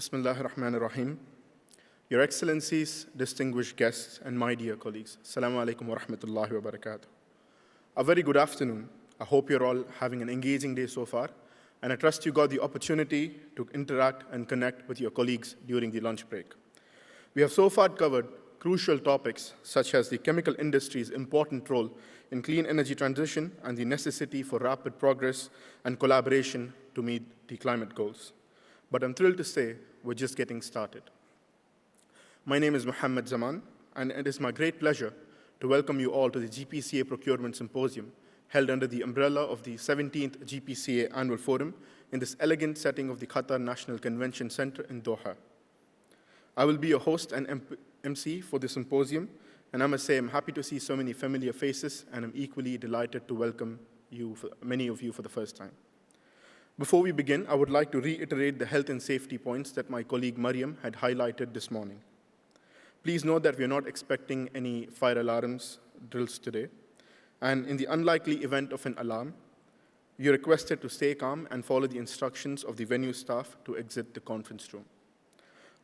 Bismillahir Rahmanir Rahim. Your Excellencies, distinguished guests, and my dear colleagues, Assalamu alaikum wa rahmatullahi wa barakatuh. A very good afternoon. I hope you're all having an engaging day so far, and I trust you got the opportunity to interact and connect with your colleagues during the lunch break. We have so far covered crucial topics such as the chemical industry's important role in clean energy transition and the necessity for rapid progress and collaboration to meet the climate goals. But I'm thrilled to say we're just getting started. My name is Muhammad Zaman, and it is my great pleasure to welcome you all to the GPCA Procurement Symposium, held under the umbrella of the 17th GPCA Annual Forum in this elegant setting of the Qatar National Convention Center in Doha. I will be your host and MC for the symposium, and I must say I'm happy to see so many familiar faces, and I'm equally delighted to welcome many of you for the first time. Before we begin, I would like to reiterate the health and safety points that my colleague Mariam had highlighted this morning. Please note that we are not expecting any fire alarms drills today, and in the unlikely event of an alarm, you're requested to stay calm and follow the instructions of the venue staff to exit the conference room.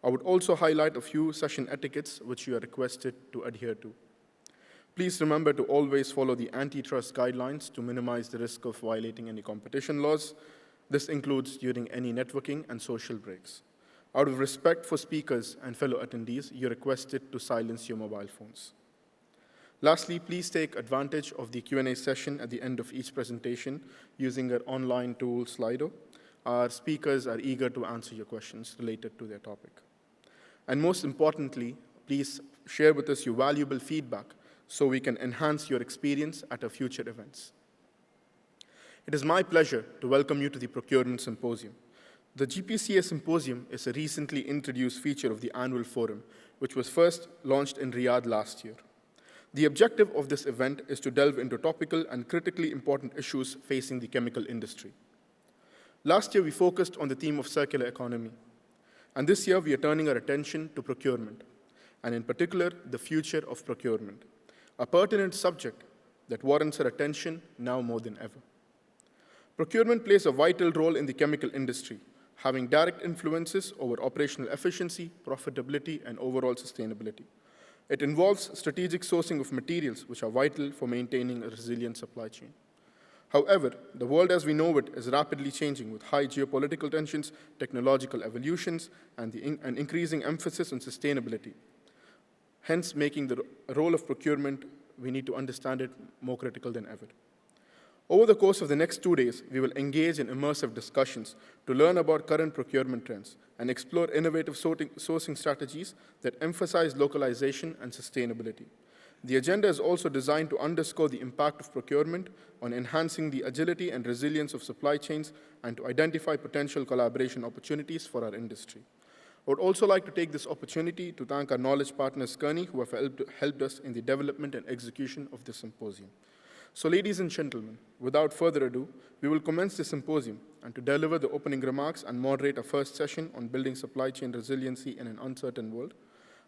I would also highlight a few session etiquettes which you are requested to adhere to. Please remember to always follow the antitrust guidelines to minimize the risk of violating any competition laws. This includes during any networking and social breaks. Out of respect for speakers and fellow attendees, you're requested to silence your mobile phones. Lastly, please take advantage of the Q&A session at the end of each presentation using our online tool, Slido. Our speakers are eager to answer your questions related to their topic. And most importantly, please share with us your valuable feedback so we can enhance your experience at our future events. It is my pleasure to welcome you to the Procurement Symposium. The GPCA Symposium is a recently introduced feature of the annual forum, which was first launched in Riyadh last year. The objective of this event is to delve into topical and critically important issues facing the chemical industry. Last year, we focused on the theme of circular economy. And this year, we are turning our attention to procurement, and in particular, the future of procurement, a pertinent subject that warrants our attention now more than ever. Procurement plays a vital role in the chemical industry, having direct influences over operational efficiency, profitability, and overall sustainability. It involves strategic sourcing of materials, which are vital for maintaining a resilient supply chain. However, the world as we know it is rapidly changing with high geopolitical tensions, technological evolutions, and an increasing emphasis on sustainability. Hence, making the role of procurement, we need to understand it more critical than ever. Over the course of the next 2 days, we will engage in immersive discussions to learn about current procurement trends and explore innovative sourcing strategies that emphasize localization and sustainability. The agenda is also designed to underscore the impact of procurement on enhancing the agility and resilience of supply chains and to identify potential collaboration opportunities for our industry. I would also like to take this opportunity to thank our knowledge partners, Kearney, who have helped us in the development and execution of this symposium. So, ladies and gentlemen, without further ado, we will commence the symposium, and to deliver the opening remarks and moderate our first session on building supply chain resiliency in an uncertain world,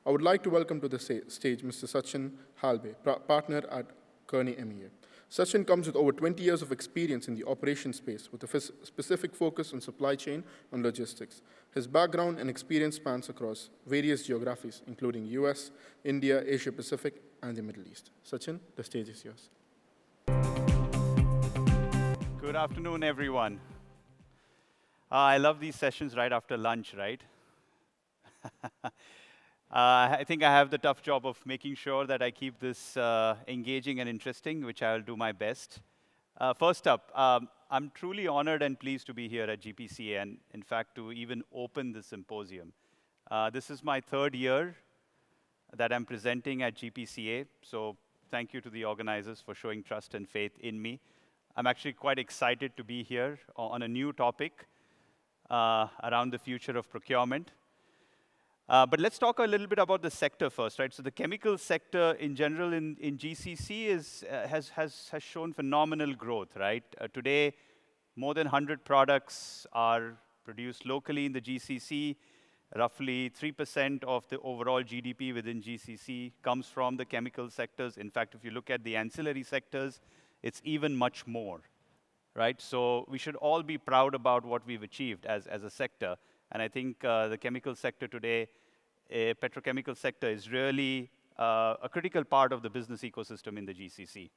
I would like to welcome to the stage Mr. Sachin Halbe, partner at Kearney MEA. Sachin comes with over 20 years of experience in the operations space with a specific focus on supply chain and logistics. His background and experience spans across various geographies, including US, India, Asia Pacific, and the Middle East. Sachin, the stage is yours. Good afternoon, everyone. I love these sessions right after lunch, right? I think I have the tough job of making sure that I keep this engaging and interesting, which I'll do my best. First up, I'm truly honored and pleased to be here at GPCA and, in fact, to even open the symposium. This is my 3rd year that I'm presenting at GPCA, so thank you to the organizers for showing trust and faith in me. I'm actually quite excited to be here on a new topic around the future of procurement. But let's talk a little bit about the sector first, right? So the chemical sector in general in GCC has shown phenomenal growth, right? Today, more than 100 products are produced locally in the GCC. Roughly 3% of the overall GDP within GCC comes from the chemical sectors. In fact, if you look at the ancillary sectors, it's even much more, right? So we should all be proud about what we've achieved as a sector. And I think the chemical sector today, petrochemical sector is really a critical part of the business ecosystem in the GCC.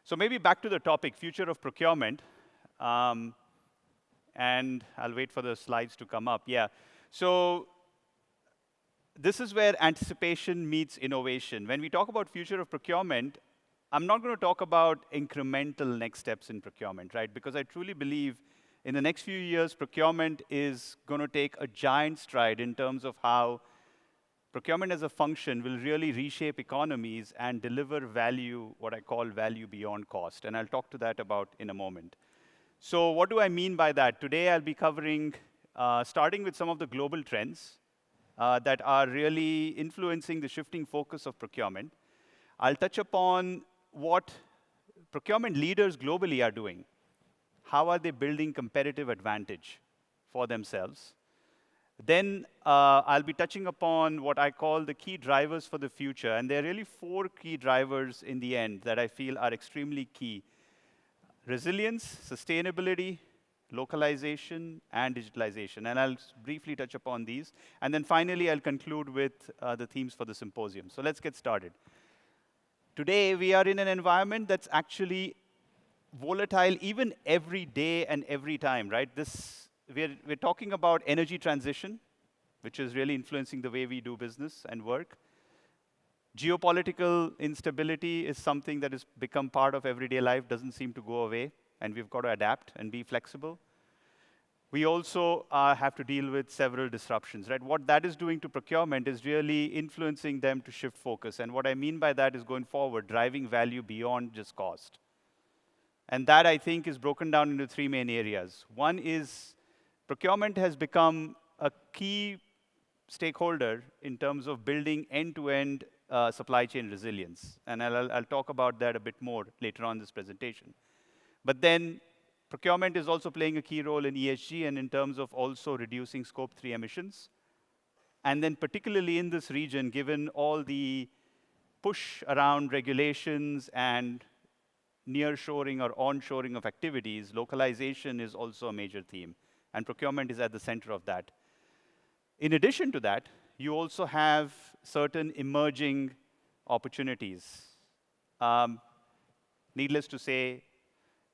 So maybe back to the topic, future of procurement. And I'll wait for the slides to come up. Yeah. So this is where anticipation meets innovation. When we talk about future of procurement, I'm not going to talk about incremental next steps in procurement, right? Because I truly believe in the next few years, procurement is going to take a giant stride in terms of how procurement as a function will really reshape economies and deliver value, what I call value beyond cost. And I'll talk to that about in a moment. So what do I mean by that? Today, I'll be covering, starting with some of the global trends that are really influencing the shifting focus of procurement. I'll touch upon what procurement leaders globally are doing. How are they building competitive advantage for themselves? Then I'll be touching upon what I call the key drivers for the future. And there are really 4 key drivers in the end that I feel are extremely key. Resilience, sustainability, localization, and digitalization. And I'll briefly touch upon these. And then finally, I'll conclude with the themes for the symposium. So let's get started. Today, we are in an environment that's actually volatile even every day and every time, right? We're talking about energy transition, which is really influencing the way we do business and work. Geopolitical instability is something that has become part of everyday life, doesn't seem to go away, and we've got to adapt and be flexible. We also have to deal with several disruptions, right? What that is doing to procurement is really influencing them to shift focus. And what I mean by that is going forward, driving value beyond just cost. And that, I think, is broken down into 3 main areas. One is procurement has become a key stakeholder in terms of building end-to-end supply chain resilience. And I'll talk about that a bit more later on in this presentation. But then procurement is also playing a key role in ESG and in terms of also reducing scope 3 emissions. And then particularly in this region, given all the push around regulations and nearshoring or onshoring of activities, localization is also a major theme. And procurement is at the center of that. In addition to that, you also have certain emerging opportunities. Needless to say,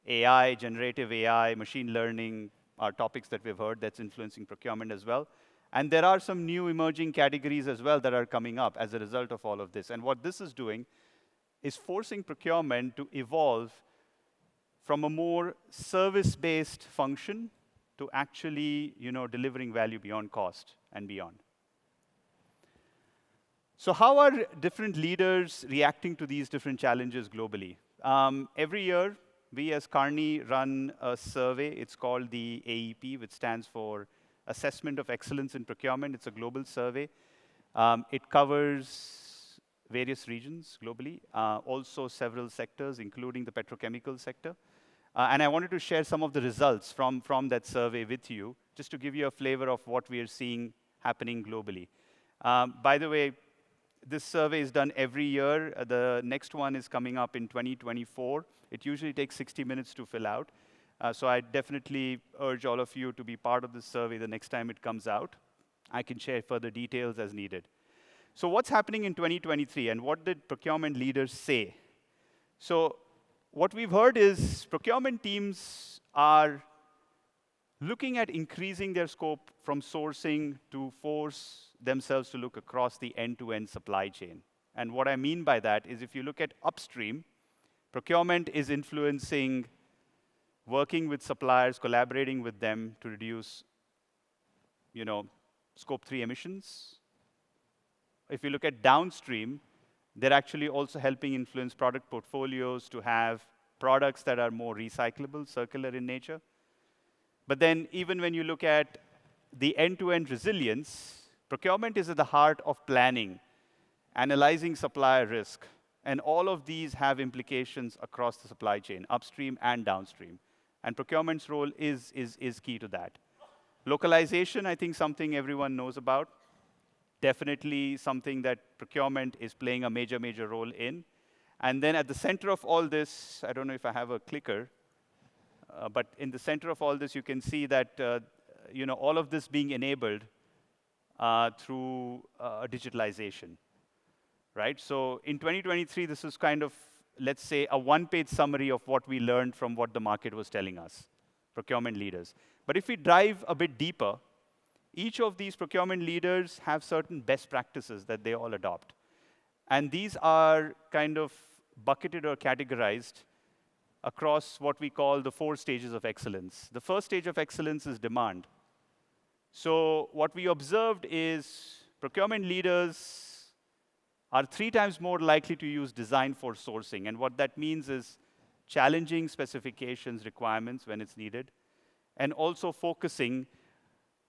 AI, generative AI, machine learning are topics that we've heard that's influencing procurement as well. And there are some new emerging categories as well that are coming up as a result of all of this. And what this is doing is forcing procurement to evolve from a more service-based function to actually, delivering value beyond cost and beyond. So how are different leaders reacting to these different challenges globally? Every year, we as Kearney run a survey. It's called the AEP, which stands for Assessment of Excellence in Procurement. It's a global survey. It covers various regions globally, also several sectors, including the petrochemical sector. And I wanted to share some of the results from that survey with you, just to give you a flavor of what we are seeing happening globally. By the way, this survey is done every year. The next one is coming up in 2024. It usually takes 60 minutes to fill out. So I definitely urge all of you to be part of this survey the next time it comes out. I can share further details as needed. So what's happening in 2023, and what did procurement leaders say? So what we've heard is procurement teams are looking at increasing their scope from sourcing to force themselves to look across the end-to-end supply chain. And what I mean by that is if you look at upstream, procurement is influencing working with suppliers, collaborating with them to reduce, scope 3 emissions. If you look at downstream, they're actually also helping influence product portfolios to have products that are more recyclable, circular in nature. But then even when you look at the end-to-end resilience, procurement is at the heart of planning, analyzing supplier risk, and all of these have implications across the supply chain, upstream and downstream. And procurement's role is key to that. Localization, I think something everyone knows about. Definitely something that procurement is playing a major, major role in. And then at the center of all this, I don't know if I have a clicker, but in the center of all this, you can see that all of this being enabled through digitalization, right? So in 2023, this is kind of, let's say, a one-page summary of what we learned from what the market was telling us, procurement leaders. But if we dive a bit deeper, each of these procurement leaders have certain best practices that they all adopt. And these are kind of bucketed or categorized across what we call the 4 stages of excellence. The first stage of excellence is demand. So what we observed is procurement leaders are 3 times more likely to use design for sourcing. And what that means is challenging specifications, requirements when it's needed, and also focusing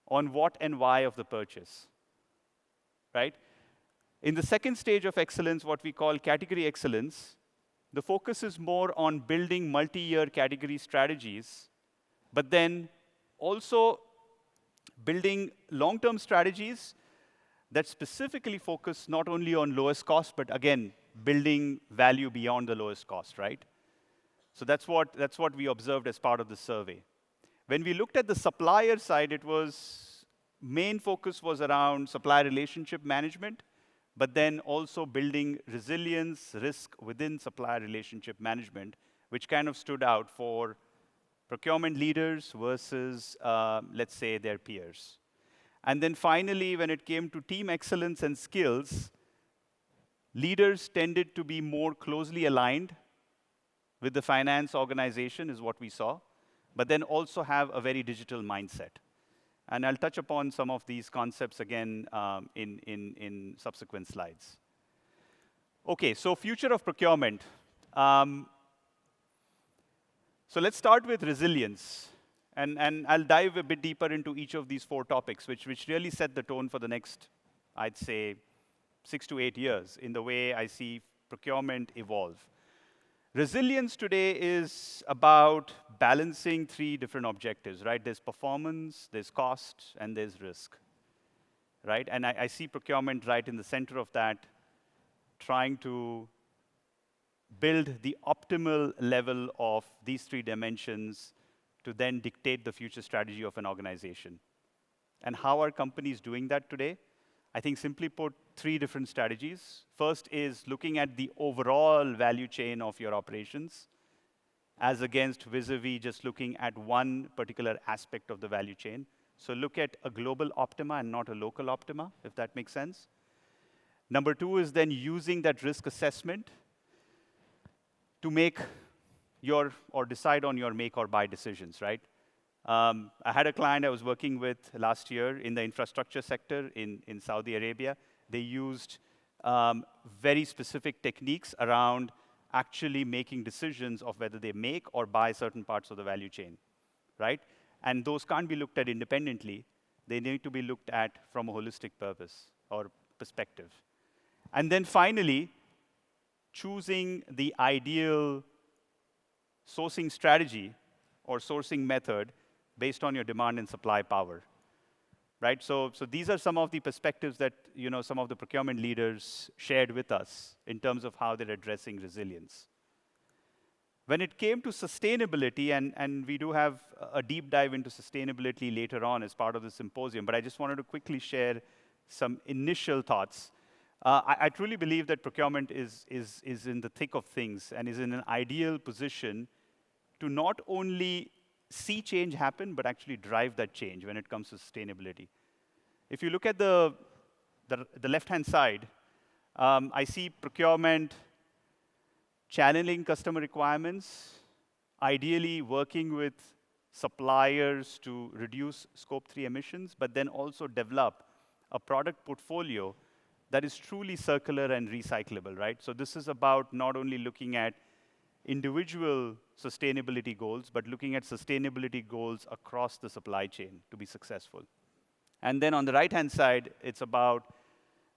on what and why of the purchase, right? In the second stage of excellence, what we call category excellence, the focus is more on building multi-year category strategies, but then also building long-term strategies that specifically focus not only on lowest cost, but again, building value beyond the lowest cost, right? So that's what we observed as part of the survey. When we looked at the supplier side, main focus was around supplier relationship management, but then also building resilience, risk within supplier relationship management, which kind of stood out for procurement leaders versus, let's say, their peers. And then finally, when it came to team excellence and skills, leaders tended to be more closely aligned with the finance organization, is what we saw, but then also have a very digital mindset. And I'll touch upon some of these concepts again in subsequent slides. Okay, so future of procurement. So let's start with resilience. And I'll dive a bit deeper into each of these 4 topics, which really set the tone for the next, I'd say, 6 to 8 years in the way I see procurement evolve. Resilience today is about balancing 3 different objectives, right? There's performance, there's cost, and there's risk, right? And I see procurement right in the center of that, trying to build the optimal level of these 3 dimensions to then dictate the future strategy of an organization. And how are companies doing that today? I think simply put, 3 different strategies. First is looking at the overall value chain of your operations, as against vis-a-vis just looking at one particular aspect of the value chain. So look at a global optima and not a local optima, if that makes sense. Number 2 is then using that risk assessment to make or decide on your make or buy decisions, right? I had a client I was working with last year in the infrastructure sector in Saudi Arabia. They used very specific techniques around actually making decisions of whether they make or buy certain parts of the value chain, right? And those can't be looked at independently. They need to be looked at from a holistic purpose or perspective. And then finally, choosing the ideal sourcing strategy or sourcing method based on your demand and supply power, right? So these are some of the perspectives that some of the procurement leaders shared with us in terms of how they're addressing resilience. When it came to sustainability, and we do have a deep dive into sustainability later on as part of the symposium, but I just wanted to quickly share some initial thoughts. I truly believe that procurement is in the thick of things and is in an ideal position to not only see change happen, but actually drive that change when it comes to sustainability. If you look at the left-hand side, I see procurement channeling customer requirements, ideally working with suppliers to reduce Scope 3 emissions, but then also develop a product portfolio that is truly circular and recyclable, right? So this is about not only looking at individual sustainability goals, but looking at sustainability goals across the supply chain to be successful. And then on the right-hand side, it's about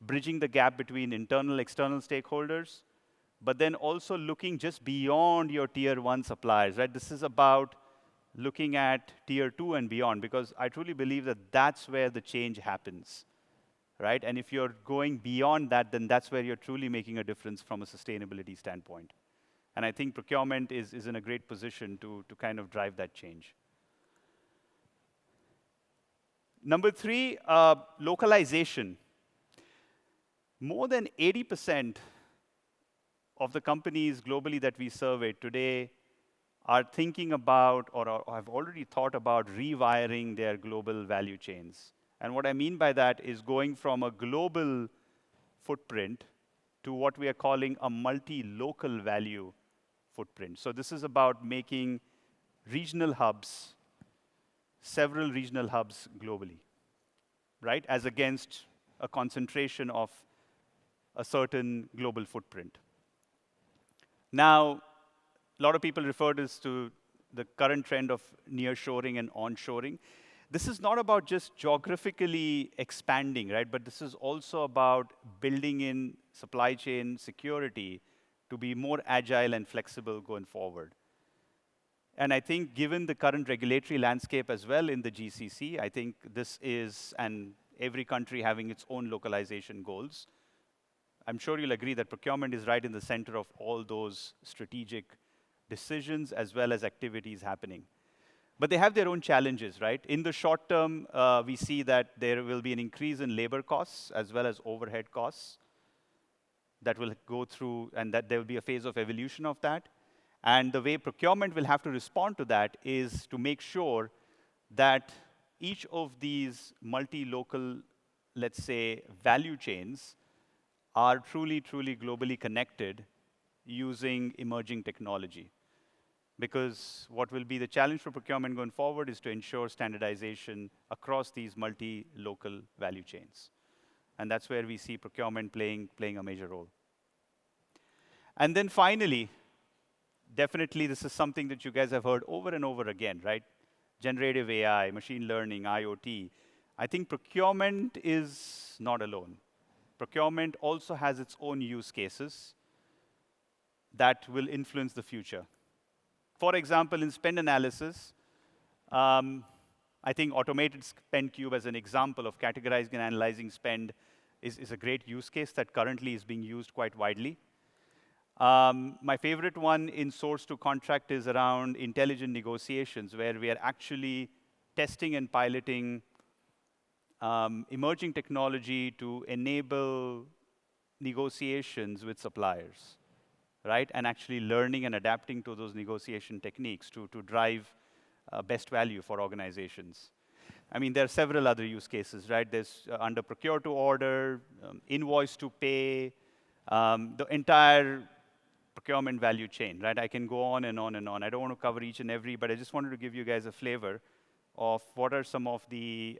bridging the gap between internal, external stakeholders, but then also looking just beyond your tier 1 suppliers, right? This is about looking at tier 2 and beyond, because I truly believe that that's where the change happens, right? And if you're going beyond that, then that's where you're truly making a difference from a sustainability standpoint. And I think procurement is in a great position to kind of drive that change. Number three, localization. More than 80% of the companies globally that we surveyed today are thinking about or have already thought about rewiring their global value chains. And what I mean by that is going from a global footprint to what we are calling a multi-local value footprint. So this is about making regional hubs, several regional hubs globally, right? As against a concentration of a certain global footprint. Now, a lot of people refer this to the current trend of nearshoring and onshoring. This is not about just geographically expanding, right? But this is also about building in supply chain security to be more agile and flexible going forward. And I think given the current regulatory landscape as well in the GCC, I think this is, and every country having its own localization goals, I'm sure you'll agree that procurement is right in the center of all those strategic decisions as well as activities happening. But they have their own challenges, right? In the short term, we see that there will be an increase in labor costs as well as overhead costs that will go through, and that there will be a phase of evolution of that. And the way procurement will have to respond to that is to make sure that each of these multi-local, let's say, value chains are truly, truly globally connected using emerging technology. Because what will be the challenge for procurement going forward is to ensure standardization across these multi-local value chains. And that's where we see procurement playing a major role. And then finally, definitely this is something that you guys have heard over and over again, right? Generative AI, machine learning, IoT. I think procurement is not alone. Procurement also has its own use cases that will influence the future. For example, in spend analysis, I think automated spend cube as an example of categorizing and analyzing spend is a great use case that currently is being used quite widely. My favorite one in source to contract is around intelligent negotiations, where we are actually testing and piloting emerging technology to enable negotiations with suppliers, right? And actually learning and adapting to those negotiation techniques to drive best value for organizations. I mean, there are several other use cases, right? There's under procure to order, invoice to pay, the entire procurement value chain, right? I can go on and on and on. I don't want to cover each and every, but I just wanted to give you guys a flavor of what are some of the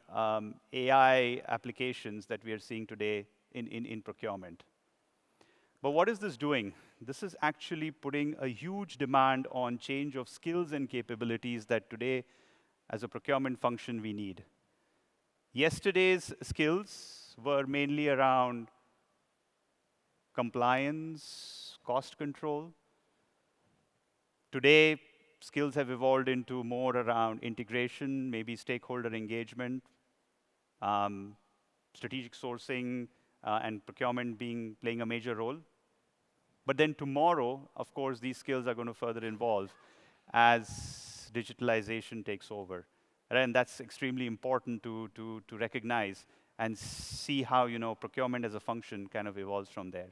AI applications that we are seeing today in procurement. But what is this doing? This is actually putting a huge demand on change of skills and capabilities that today, as a procurement function, we need. Yesterday's skills were mainly around compliance, cost control. Today, skills have evolved into more around integration, maybe stakeholder engagement, strategic sourcing, and procurement playing a major role. But then tomorrow, of course, these skills are going to further evolve as digitalization takes over. And that's extremely important to recognize and see how procurement as a function kind of evolves from there.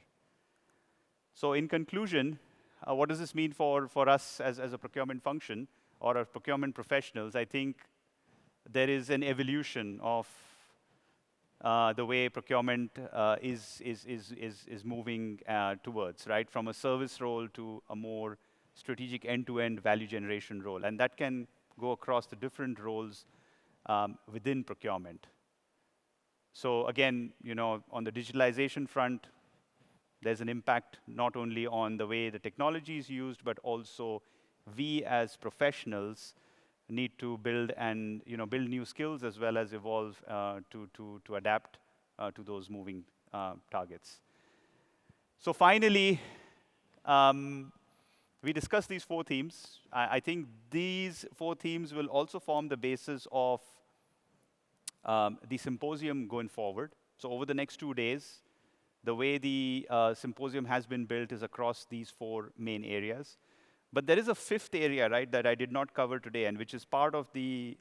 So in conclusion, what does this mean for us as a procurement function or as procurement professionals? I think there is an evolution of the way procurement is moving towards, right? From a service role to a more strategic end-to-end value generation role. And that can go across the different roles within procurement. So again, on the digitalization front, there's an impact not only on the way the technology is used, but also we as professionals need to build new skills as well as evolve to adapt to those moving targets. So finally, we discussed these 4 themes. I think these 4 themes will also form the basis of the symposium going forward. So over the next 2 days, the way the symposium has been built is across these 4 main areas. But there is a 5th area, right, that I did not cover today, and which is part of the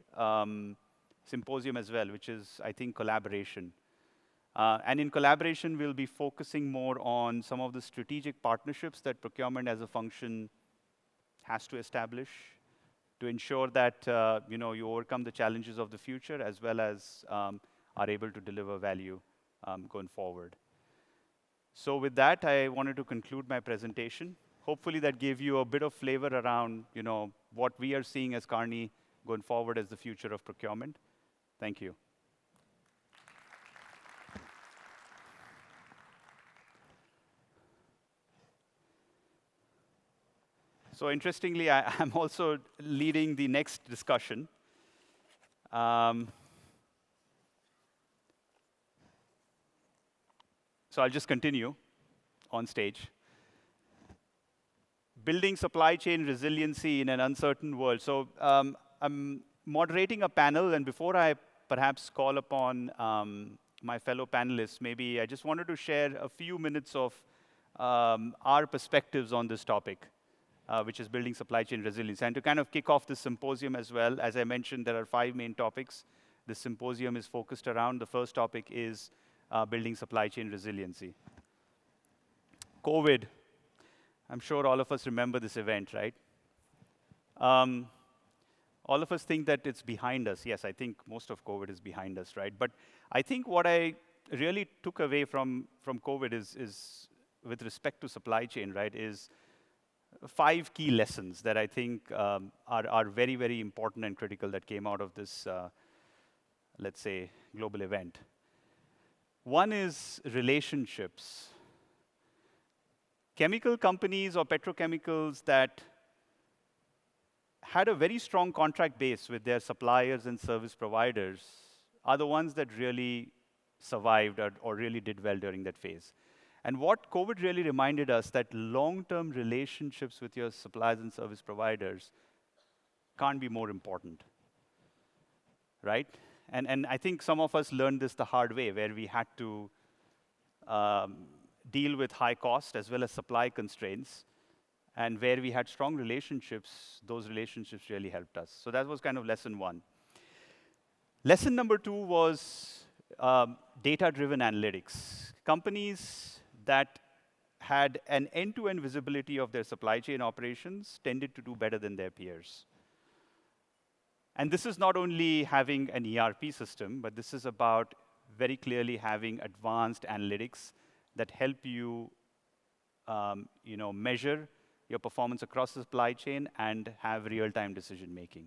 Symposium as well, which is, I think, collaboration. And in collaboration, we'll be focusing more on some of the strategic partnerships that procurement as a function has to establish to ensure that you overcome the challenges of the future as well as are able to deliver value going forward. So with that, I wanted to conclude my presentation. Hopefully that gave you a bit of flavor around what we are seeing as Kearney going forward as the future of procurement. Thank you. So interestingly, I'm also leading the next discussion. So I'll just continue on stage. Building supply chain resiliency in an uncertain world. So I'm moderating a panel, and before I perhaps call upon my fellow panelists, maybe I just wanted to share a few minutes of our perspectives on this topic. Which is building supply chain resilience. And to kind of kick off this symposium as well, as I mentioned, there are 5 main topics this symposium is focused around. The first topic is building supply chain resiliency. COVID. I'm sure all of us remember this event, right? All of us think that it's behind us. Yes, I think most of COVID is behind us, right? But I think what I really took away from COVID is with respect to supply chain, right, is 5 key lessons that I think are very, very important and critical that came out of this, let's say, global event. One is relationships. Chemical companies or petrochemicals that had a very strong contract base with their suppliers and service providers are the ones that really survived or really did well during that phase. And what COVID really reminded us that long-term relationships with your suppliers and service providers can't be more important, right? And I think some of us learned this the hard way, where we had to deal with high cost as well as supply constraints, and where we had strong relationships, those relationships really helped us. So that was kind of lesson 1. Lesson number 2 was data-driven analytics. Companies that had an end-to-end visibility of their supply chain operations tended to do better than their peers. And this is not only having an ERP system, but this is about very clearly having advanced analytics that help you, measure your performance across the supply chain and have real-time decision-making.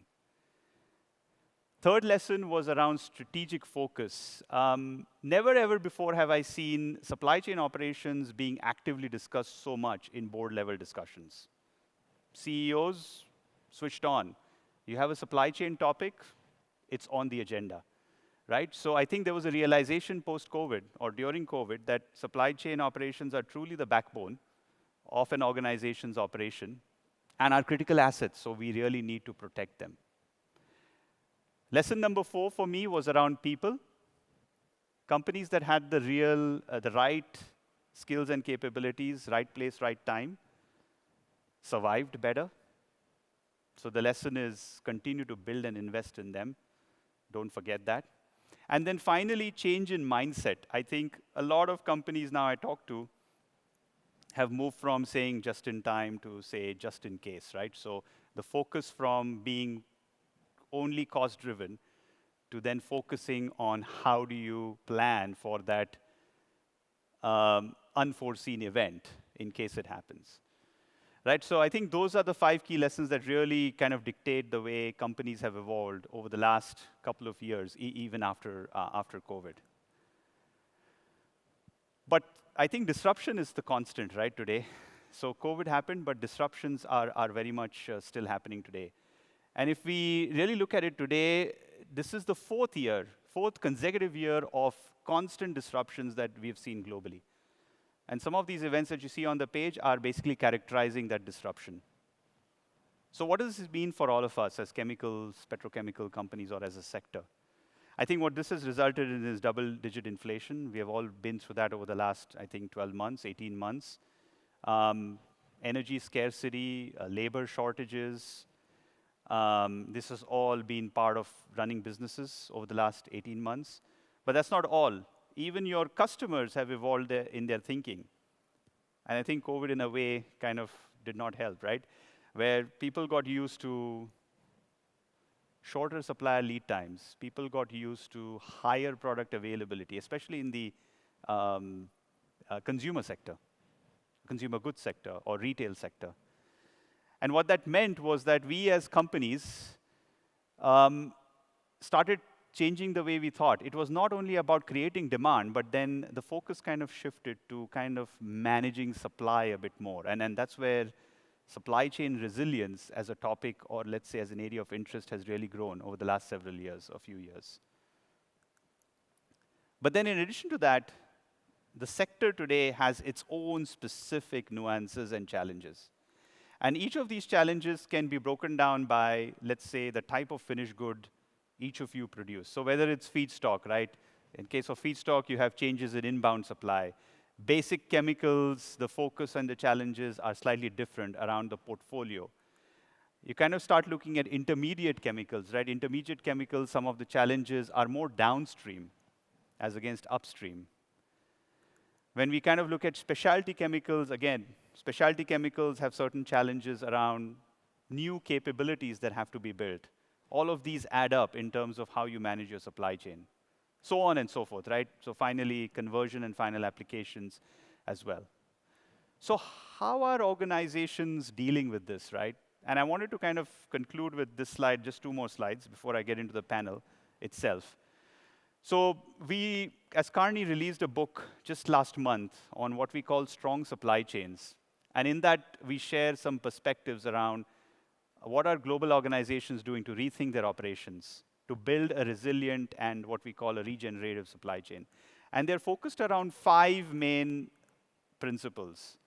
Third lesson was around strategic focus. Never ever before have I seen supply chain operations being actively discussed so much in board-level discussions. CEOs switched on. You have a supply chain topic, it's on the agenda, right? So I think there was a realization post-COVID or during COVID that supply chain operations are truly the backbone of an organization's operation and are critical assets, so we really need to protect them. Lesson number 4 for me was around people. Companies that had the right skills and capabilities, right place, right time, survived better. So the lesson is continue to build and invest in them. Don't forget that. And then finally, change in mindset. I think a lot of companies now I talk to have moved from saying just in time to say just in case, right? So the focus from being only cost-driven to then focusing on how do you plan for that unforeseen event in case it happens. Right, so I think those are the 5 key lessons that really kind of dictate the way companies have evolved over the last couple of years, even after COVID. But I think disruption is the constant, right, today. So COVID happened, but disruptions are very much still happening today. And if we really look at it today, this is the 4th consecutive year of constant disruptions that we've seen globally. And some of these events that you see on the page are basically characterizing that disruption. So what does this mean for all of us as chemicals, petrochemical companies, or as a sector? I think what this has resulted in is double-digit inflation. We have all been through that over the last, I think, 12 months, 18 months. Energy scarcity, labor shortages, This has all been part of running businesses over the last 18 months. But that's not all. Even your customers have evolved in their thinking. And I think COVID, in a way, kind of did not help, right? Where people got used to shorter supplier lead times. People got used to higher product availability, especially in the consumer sector, consumer goods sector, or retail sector. And what that meant was that we as companies started changing the way we thought. It was not only about creating demand, but then the focus kind of shifted to kind of managing supply a bit more. And that's where supply chain resilience as a topic, or let's say as an area of interest, has really grown over the last several years, a few years. But then in addition to that, the sector today has its own specific nuances and challenges. And each of these challenges can be broken down by, let's say, the type of finished good each of you produce. So whether it's feedstock, right? In case of feedstock, you have changes in inbound supply. Basic chemicals, the focus and the challenges are slightly different around the portfolio. You kind of start looking at intermediate chemicals, right? Intermediate chemicals, some of the challenges are more downstream as against upstream. When we kind of look at specialty chemicals, again, specialty chemicals have certain challenges around new capabilities that have to be built. All of these add up in terms of how you manage your supply chain. So on and so forth, right? So finally, conversion and final applications as well. So how are organizations dealing with this, right? And I wanted to kind of conclude with this slide, just 2 more slides before I get into the panel itself. So we, as Kearney, released a book just last month on what we call strong supply chains. And in that, we share some perspectives around what are global organizations doing to rethink their operations, to build a resilient and what we call a regenerative supply chain. And they're focused around 5 main principles.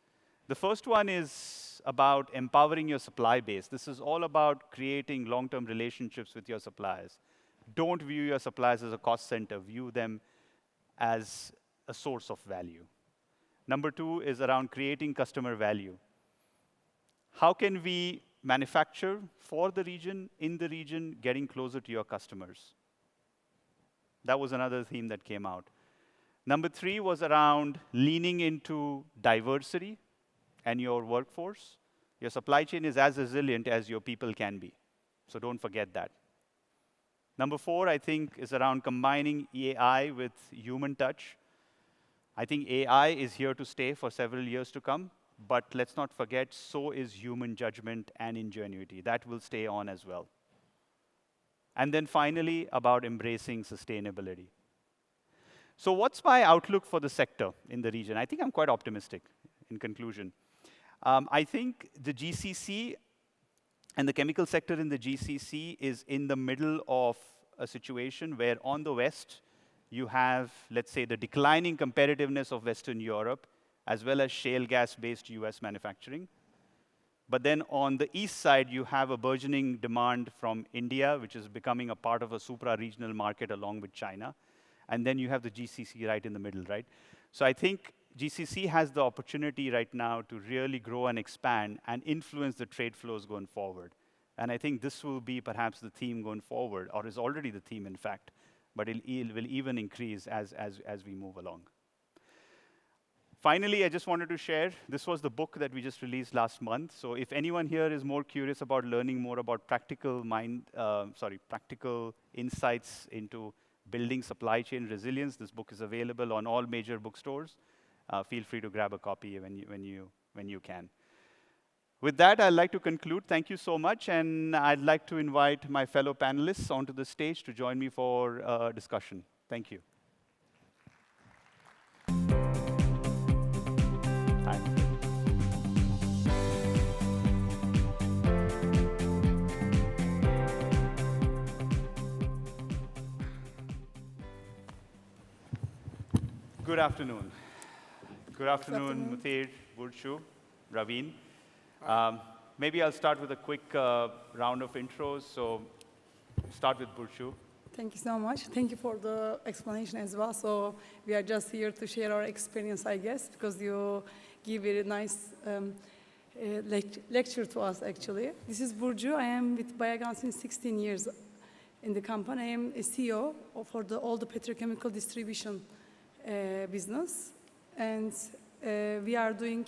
The first one is about empowering your supply base. This is all about creating long-term relationships with your suppliers. Don't view your suppliers as a cost center. View them as a source of value. Number 2 is around creating customer value. How can we manufacture for the region, in the region, getting closer to your customers? That was another theme that came out. Number 3 was around leaning into diversity and your workforce. Your supply chain is as resilient as your people can be. So don't forget that. Number 4, I think, is around combining AI with human touch. I think AI is here to stay for several years to come. But let's not forget, so is human judgment and ingenuity. That will stay on as well. And then finally, about embracing sustainability. So what's my outlook for the sector in the region? I think I'm quite optimistic in conclusion. I think the GCC and the chemical sector in the GCC is in the middle of a situation where on the West, you have, let's say, the declining competitiveness of Western Europe, as well as shale gas-based US manufacturing. But then on the east side, you have a burgeoning demand from India, which is becoming a part of a supra-regional market along with China. And then you have the GCC right in the middle, right? So I think GCC has the opportunity right now to really grow and expand and influence the trade flows going forward. And I think this will be perhaps the theme going forward, or is already the theme, in fact. But it will even increase as we move along. Finally, I just wanted to share, this was the book that we just released last month. So if anyone here is more curious about learning more about practical insights into building supply chain resilience, this book is available on all major bookstores. Feel free to grab a copy when you can. With that, I'd like to conclude. Thank you so much. And I'd like to invite my fellow panelists onto the stage to join me for discussion. Thank you. Good afternoon. Good afternoon, Muthir, Burcu, Raveen. Maybe I'll start with a quick round of intros. So start with Burcu. Thank you so much. Thank you for the explanation as well. So we are just here to share our experience, I guess, because you give very nice lecture to us, actually. This is Burcu. I am with BAYEGAN since 16 years in the company. I am a CEO for all the petrochemical distribution business. And we are doing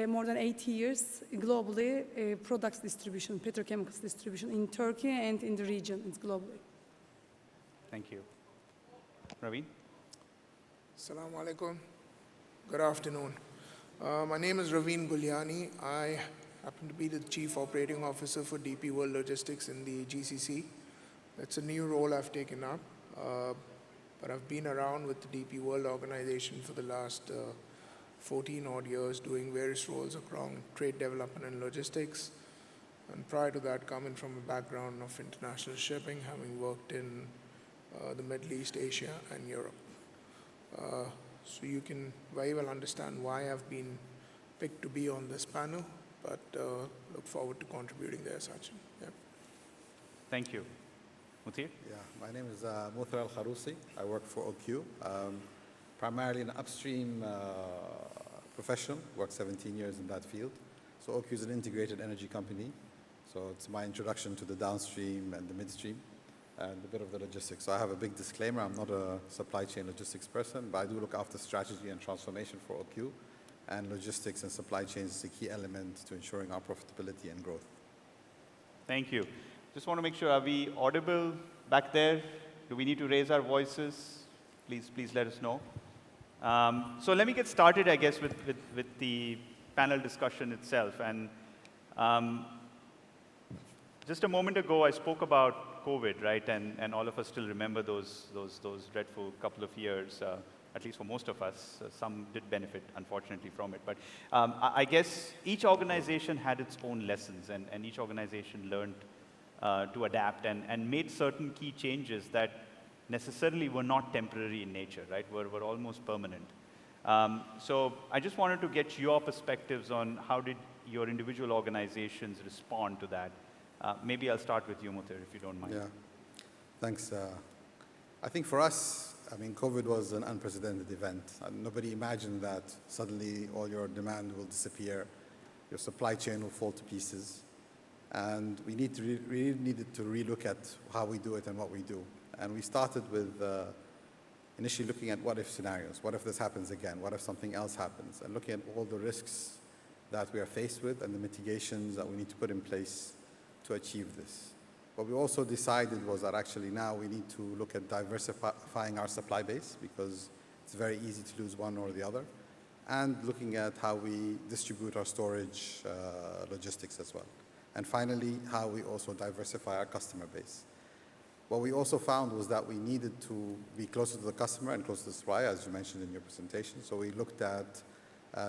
more than 80 years globally products distribution, petrochemicals distribution in Turkey and in the region, it's globally. Thank you. Raveen? Assalamu alaikum. Good afternoon. My name is Raveen Guliani. I happen to be the Chief Operating Officer for DP World Logistics in the GCC. That's a new role I've taken up, but I've been around with the DP World organization for the last 14 odd years, doing various roles across trade development and logistics. And prior to that, coming from a background of international shipping, having worked in the Middle East, Asia, and Europe. So you can very well understand why I've been picked to be on this panel, but look forward to contributing there, Sachin. Yeah. Thank you. Muthir? Yeah, my name is Muthir Al Kharusi. I work for OQ, primarily an upstream professional, worked 17 years in that field. So OQ is an integrated energy company. So it's my introduction to the downstream and the midstream and a bit of the logistics. So I have a big disclaimer. I'm not a supply chain logistics person, but I do look after strategy and transformation for OQ. And logistics and supply chain is a key element to ensuring our profitability and growth. Thank you. Just want to make sure, are we audible back there? Do we need to raise our voices? Please let us know. So let me get started, I guess, with the panel discussion itself. And just a moment ago, I spoke about COVID, right? And all of us still remember those dreadful couple of years, at least for most of us. Some did benefit, unfortunately, from it. But I guess each organization had its own lessons, and each organization learned to adapt and made certain key changes that necessarily were not temporary in nature, right? Were almost permanent. So I just wanted to get your perspectives on how did your individual organizations respond to that. Maybe I'll start with you, Muthir, if you don't mind. Yeah, thanks. I think for us, I mean, COVID was an unprecedented event. Nobody imagined that suddenly all your demand will disappear, your supply chain will fall to pieces, and we really needed to relook at how we do it and what we do. And we started with initially looking at what-if scenarios. What if this happens again? What if something else happens? And looking at all the risks that we are faced with and the mitigations that we need to put in place to achieve this. What we also decided was that actually now we need to look at diversifying our supply base, because it's very easy to lose one or the other, and looking at how we distribute our storage logistics as well. And finally, how we also diversify our customer base. What we also found was that we needed to be closer to the customer and closer to the supplier, as you mentioned in your presentation. So we looked at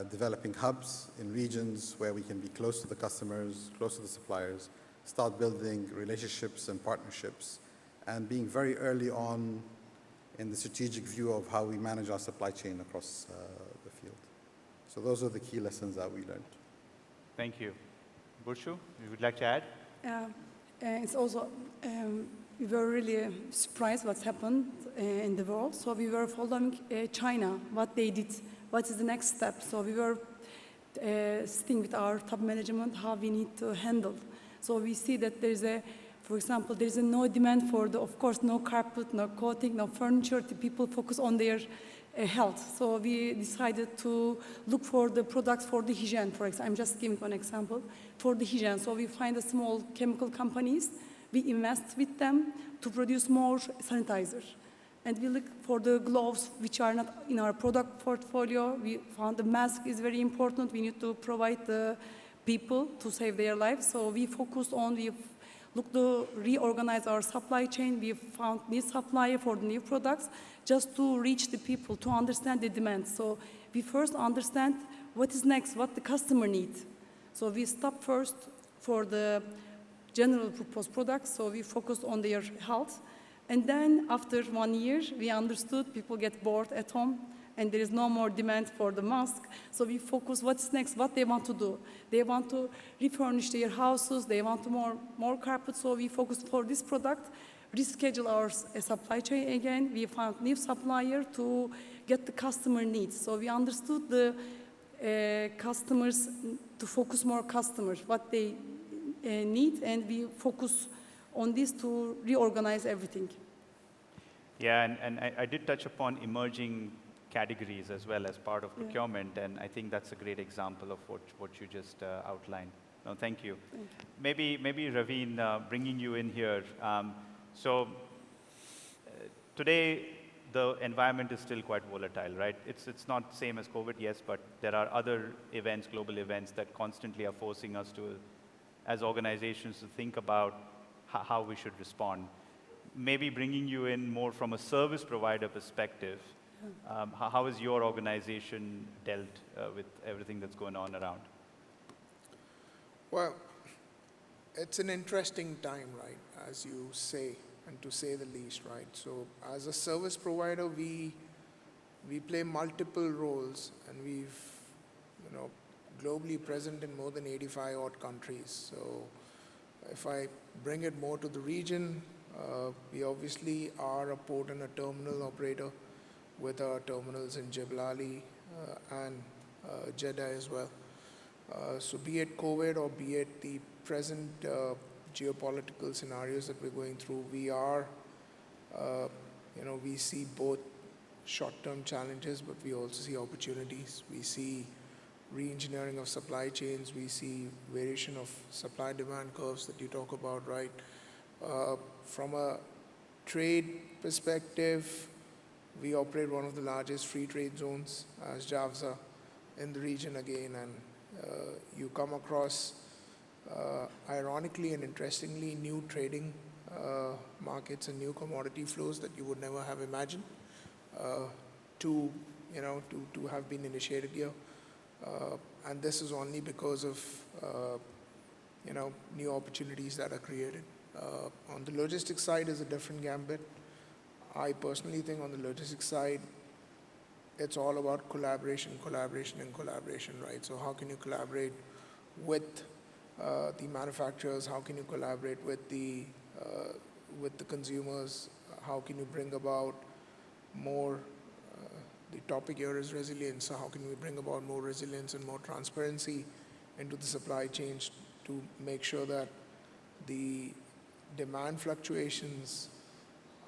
developing hubs in regions where we can be close to the customers, close to the suppliers, start building relationships and partnerships, and being very early on in the strategic view of how we manage our supply chain across the field. So those are the key lessons that we learned. Thank you. Burcu, you would like to add? It's also, we were really surprised what's happened in the world. So we were following China, what they did, what is the next step. So we were sitting with our top management, how we need to handle. So we see that there's for example, there's no demand for of course, no carpet, no coating, no furniture. The people focus on their health. So we decided to look for the products for the hygiene, for example. I'm just giving one example. For the hygiene, so we find the small chemical companies. We invest with them to produce more sanitizer. And we look for the gloves, which are not in our product portfolio. We found the mask is very important. We need to provide the people to save their lives. So we focused on, we looked to reorganize our supply chain. We found new supplier for the new products just to reach the people, to understand the demand. So we first understand what is next, what the customer needs. So we stopped first for the general purpose products. So we focused on their health. And then after 1 year, we understood people get bored at home and there is no more demand for the mask. So we focus what's next, what they want to do. They want to refurnish their houses, they want more carpet, so we focus for this product, reschedule our supply chain again. We found new supplier to get the customer needs. So we understood the customers, to focus more customers, what they need, and we focus on this to reorganize everything. Yeah, and I did touch upon emerging categories as well as part of procurement, and I think that's a great example of what you just outlined. No, thank you. Thank you. Maybe Raveen, bringing you in here. Today, the environment is still quite volatile, right? It's not same as COVID, yes, but there are other events, global events, that constantly are forcing us to, as organizations, to think about how we should respond. Maybe bringing you in more from a service provider perspective, how has your organization dealt with everything that's going on around? Well, it's an interesting time, right, as you say, and to say the least, right? So as a service provider, we play multiple roles, and we've, globally present in more than 85 odd countries. So if I bring it more to the region, we obviously are a port and a terminal operator with our terminals in Jebel Ali and Jeddah as well. So be it COVID or be it the present geopolitical scenarios that we're going through, we are, we see both short-term challenges, but we also see opportunities. We see re-engineering of supply chains. We see variation of supply-demand curves that you talk about, right? From a trade perspective, we operate one of the largest free trade zones as JAVZA in the region again, and you come across, ironically and interestingly, new trading markets and new commodity flows that you would never have imagined to have been initiated here. And this is only because of, new opportunities that are created. On the logistics side is a different gambit. I personally think on the logistics side, it's all about collaboration, right? So how can you collaborate with the manufacturers? How can you collaborate with the consumers? How can you bring about more, the topic here is resilience, so how can we bring about more resilience and more transparency into the supply chains to make sure that the demand fluctuations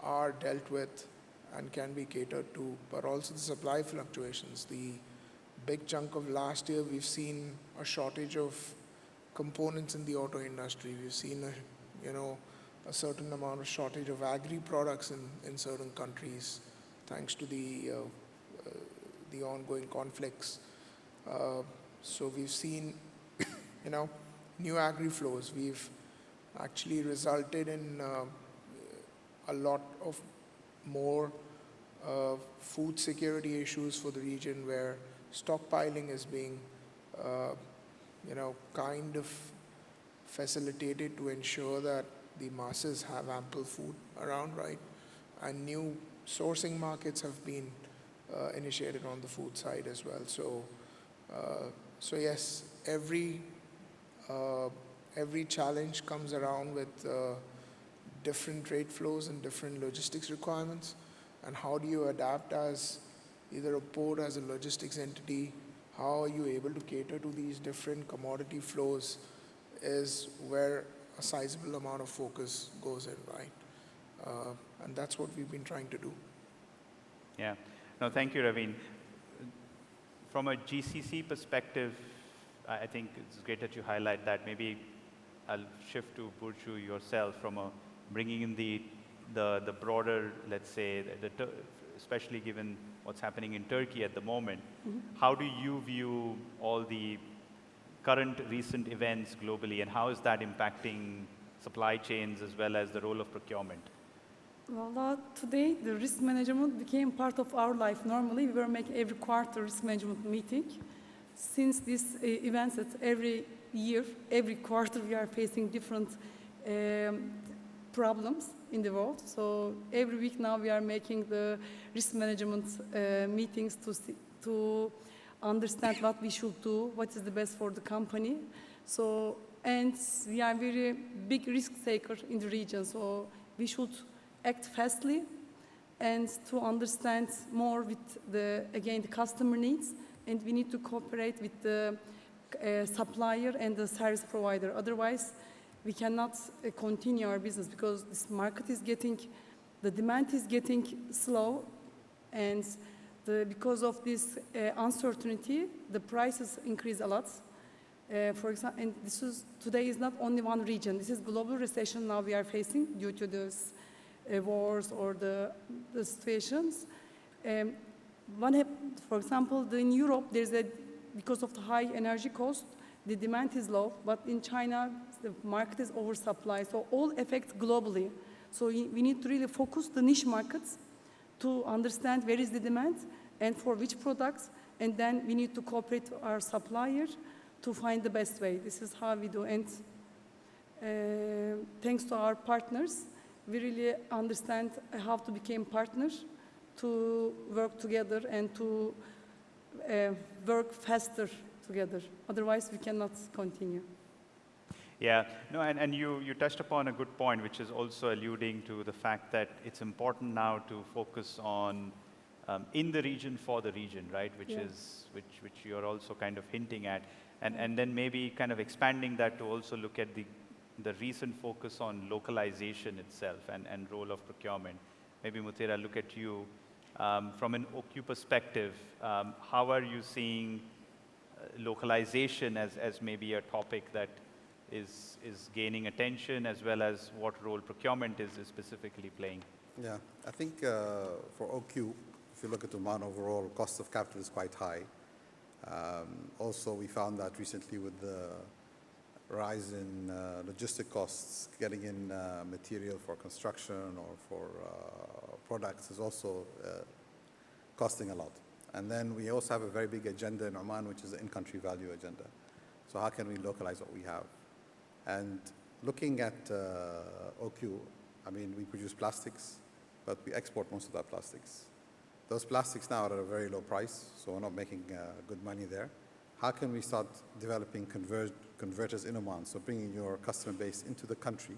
are dealt with and can be catered to, but also the supply fluctuations. The big chunk of last year, we've seen a shortage of components in the auto industry. We've seen a certain amount of shortage of agri products in certain countries, thanks to the ongoing conflicts. So we've seen, new agri flows. We've actually resulted in a lot of more food security issues for the region, where stockpiling is being, kind of facilitated to ensure that the masses have ample food around, right? And new sourcing markets have been initiated on the food side as well. So yes, every challenge comes around with different trade flows and different logistics requirements. And how do you adapt as either a port, as a logistics entity? How are you able to cater to these different commodity flows is where a sizable amount of focus goes in, right? And that's what we've been trying to do. Yeah. No, thank you, Raveen. From a GCC perspective, I think it's great that you highlight that. Maybe I'll shift to Burcu yourself from bringing in the broader, let's say, especially given what's happening in Turkey at the moment. Mm-hmm. How do you view all the current recent events globally, and how is that impacting supply chains as well as the role of procurement? Well, today the risk management became part of our life. Normally, we were making every quarter risk management meeting. Since these events, that every year, every quarter, we are facing different problems in the world. So every week now we are making the risk management meetings to understand what we should do, what is the best for the company. So, and we are very big risk taker in the region, so we should act fastly and to understand more with the customer needs and we need to cooperate with the supplier and the service provider. Otherwise, we cannot continue our business because this market is getting, the demand is getting slow, and because of this uncertainty, the prices increase a lot. For example, and today is not only one region. This is global recession now we are facing due to this wars or the situations. For example, in Europe, because of the high energy cost, the demand is low, but in China, the market is oversupplied, so all affect globally. So we need to really focus the niche markets to understand where is the demand and for which products, and then we need to cooperate with our supplier to find the best way. This is how we do, and thanks to our partners, we really understand how to become partners, to work together and to work faster together. Otherwise, we cannot continue. Yeah, no, and you touched upon a good point, which is also alluding to the fact that it's important now to focus on in the region for the region, right? Which you're also kind of hinting at, and then maybe kind of expanding that to also look at the recent focus on localization itself and role of procurement. Maybe Muthir, I'll look at you from an OQ perspective. How are you seeing localization as maybe a topic that is gaining attention, as well as what role procurement is specifically playing? Yeah, I think for OQ, if you look at Oman overall, cost of capital is quite high. Also, we found that recently with the rise in logistic costs, getting in material for construction or for products is also costing a lot. And then we also have a very big agenda in Oman, which is the in-country value agenda. So how can we localize what we have? And looking at OQ, I mean, we produce plastics, but we export most of that plastics. Those plastics now are at a very low price, so we're not making good money there. How can we start developing converters in Oman, so bringing your customer base into the country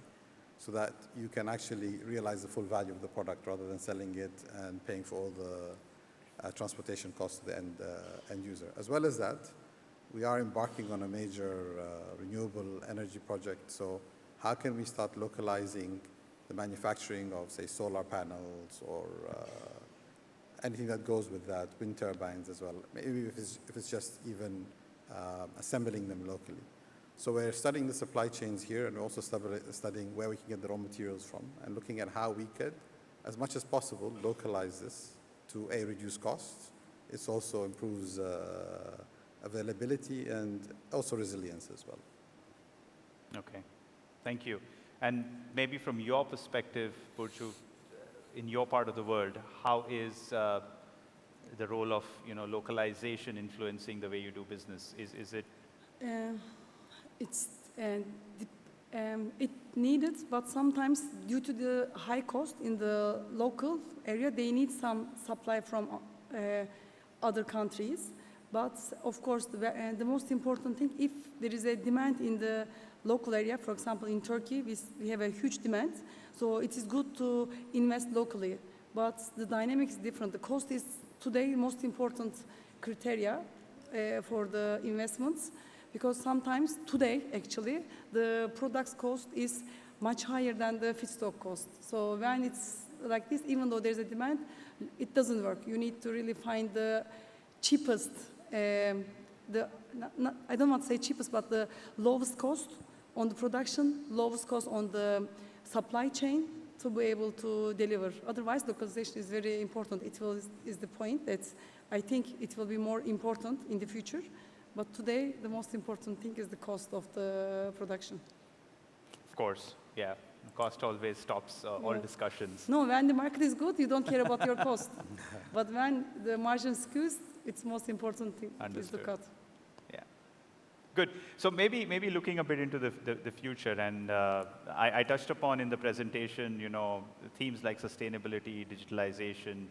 so that you can actually realize the full value of the product rather than selling it and paying for all the transportation costs to the end user. As well as that, we are embarking on a major renewable energy project, so how can we start localizing the manufacturing of, say, solar panels or anything that goes with that, wind turbines as well, maybe if it's just even assembling them locally. So we're studying the supply chains here, and we're also studying where we can get the raw materials from, and looking at how we could, as much as possible, localize this to reduce costs. It also improves availability and also resilience as well. Okay, thank you. And maybe from your perspective, Burcu, in your part of the world, how is the role of localization influencing the way you do business? Is it? It's it needed, but sometimes due to the high cost in the local area, they need some supply from other countries. But of course, the most important thing, if there is a demand in the local area, for example, in Turkey, we have a huge demand, so it is good to invest locally. But the dynamic is different. The cost is today the most important criteria for the investments, because sometimes today, actually, the product's cost is much higher than the feedstock cost. So when it's like this, even though there's a demand, it doesn't work. You need to really find the cheapest, I don't want to say cheapest, but the lowest cost on the production, lowest cost on the supply chain to be able to deliver. Otherwise, localization is very important. Is the point that I think it will be more important in the future. But today, the most important thing is the cost of the production. Of course, yeah. Cost always stops all discussions. No, when the market is good, you don't care about your cost. But when the margin is squeezed, it's most important thing is the cut. Yeah. Good. So maybe looking a bit into the future, and I touched upon in the presentation, themes like sustainability, digitalization.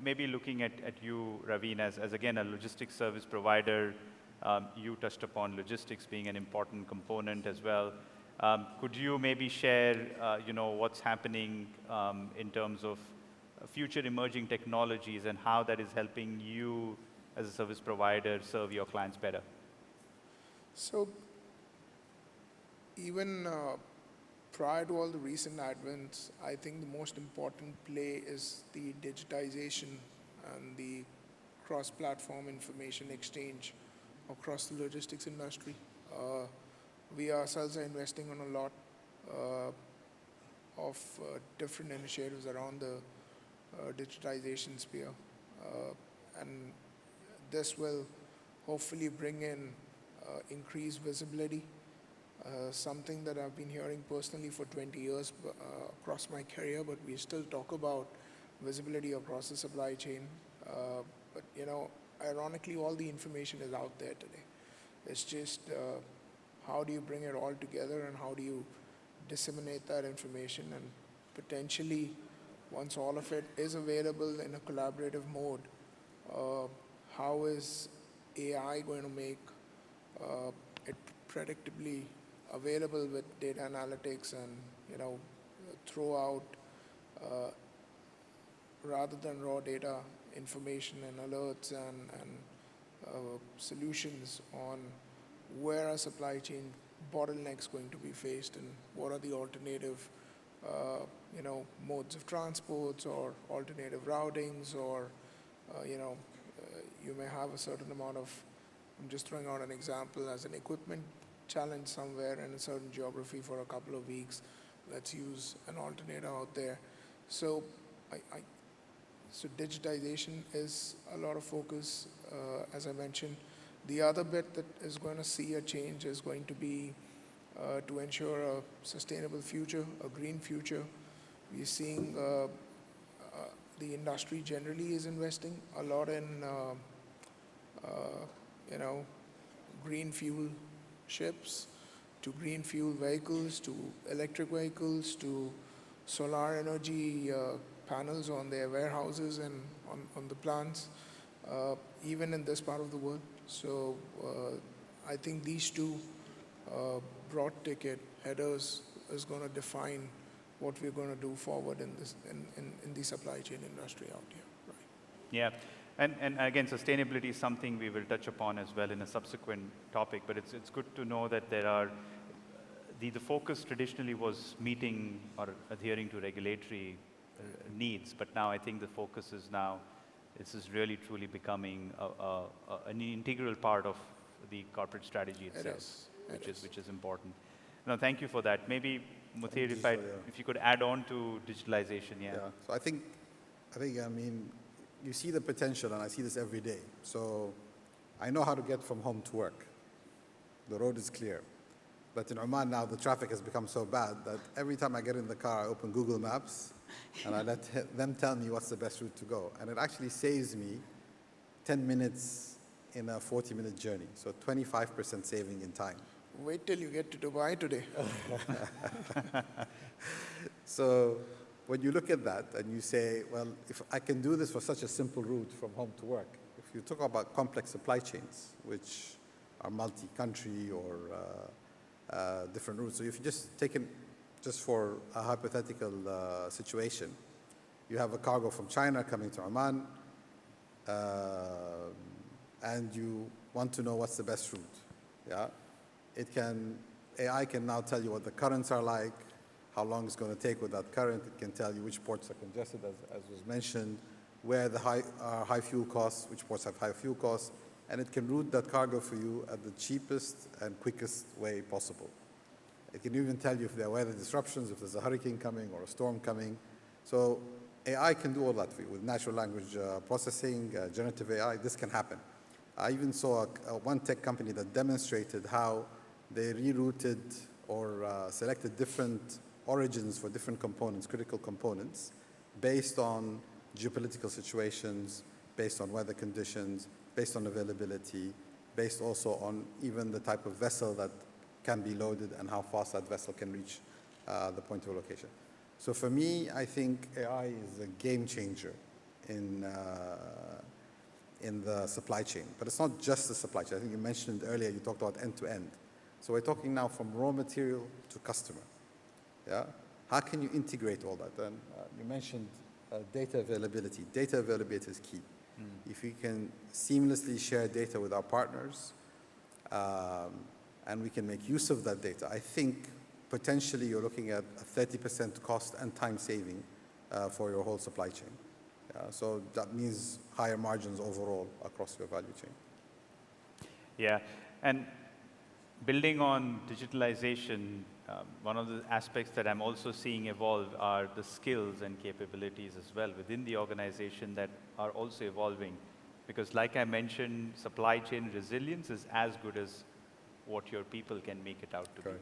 Maybe looking at you, Raveen, as again a logistics service provider. You touched upon logistics being an important component as well. Could you maybe share, what's happening in terms of future emerging technologies and how that is helping you as a service provider, serve your clients better? So even prior to all the recent advents, I think the most important play is the digitization and the cross-platform information exchange across the logistics industry. We ourselves are investing on a lot of different initiatives around the digitization sphere. And this will hopefully bring in increased visibility, something that I've been hearing personally for 20 years across my career, but we still talk about visibility across the supply chain. But you know, ironically, all the information is out there today. It's just how do you bring it all together and how do you disseminate that information, and potentially, once all of it is available in a collaborative mode, how is AI going to make it predictably available with data analytics and, you know, throw out rather than raw data information and alerts and solutions on where are supply chain bottlenecks going to be faced and what are the alternative you know, modes of transports or alternative routings, or you know, you may have a certain amount of, I'm just throwing out an example, as an equipment challenge somewhere in a certain geography for a couple of weeks. Let's use an alternator out there. So so digitization is a lot of focus, as I mentioned. The other bit that is going to see a change is going to be to ensure a sustainable future, a green future. We're seeing the industry generally is investing a lot in, you know, green fuel ships, to green fuel vehicles, to electric vehicles, to solar energy panels on their warehouses and on the plants, even in this part of the world. So I think these two broad ticket headers is going to define what we're going to do forward in this in the supply chain industry out here. Right. Yeah, and again, sustainability is something we will touch upon as well in a subsequent topic. But it's good to know that there are the focus traditionally was meeting or adhering to regulatory needs, but now I think the focus is now this is really truly becoming an integral part of the corporate strategy itself, which is important. No, thank you for that. Maybe Muthir, if you could add on to digitalization, yeah. So I think, I mean, you see the potential, and I see this every day. So I know how to get from home to work. The road is clear. But in Oman now, the traffic has become so bad that every time I get in the car, I open Google Maps, and I let them tell me what's the best route to go. And it actually saves me 10 minutes in a 40-minute journey, so 25% saving in time. Wait till you get to Dubai today. So when you look at that and you say, well, if I can do this for such a simple route from home to work, if you talk about complex supply chains, which are multi-country or different routes, so if you just take it just for a hypothetical situation, you have a cargo from China coming to Oman, and you want to know what's the best route, yeah? AI can now tell you what the currents are like, how long it's going to take with that current. It can tell you which ports are congested, as was mentioned, where the high fuel costs, which ports have high fuel costs, and it can route that cargo for you at the cheapest and quickest way possible. It can even tell you if there are weather disruptions, if there's a hurricane coming or a storm coming. So AI can do all that for you with natural language processing, generative AI. This can happen. I even saw one tech company that demonstrated how they rerouted or selected different origins for different components, critical components, based on geopolitical situations, based on weather conditions, based on availability, based also on even the type of vessel that can be loaded and how fast that vessel can reach the point of location. So for me, I think AI is a game changer in the supply chain. But it's not just the supply chain. I think you mentioned earlier, you talked about end-to-end. So we're talking now from raw material to customer. Yeah? How can you integrate all that? And you mentioned data availability. Data availability is key. If we can seamlessly share data with our partners, and we can make use of that data, I think potentially you're looking at a 30% cost and time saving for your whole supply chain. So that means higher margins overall across your value chain. Yeah, and building on digitalization, one of the aspects that I'm also seeing evolve are the skills and capabilities as well within the organization that are also evolving. Because like I mentioned, supply chain resilience is as good as what your people can make it out to be.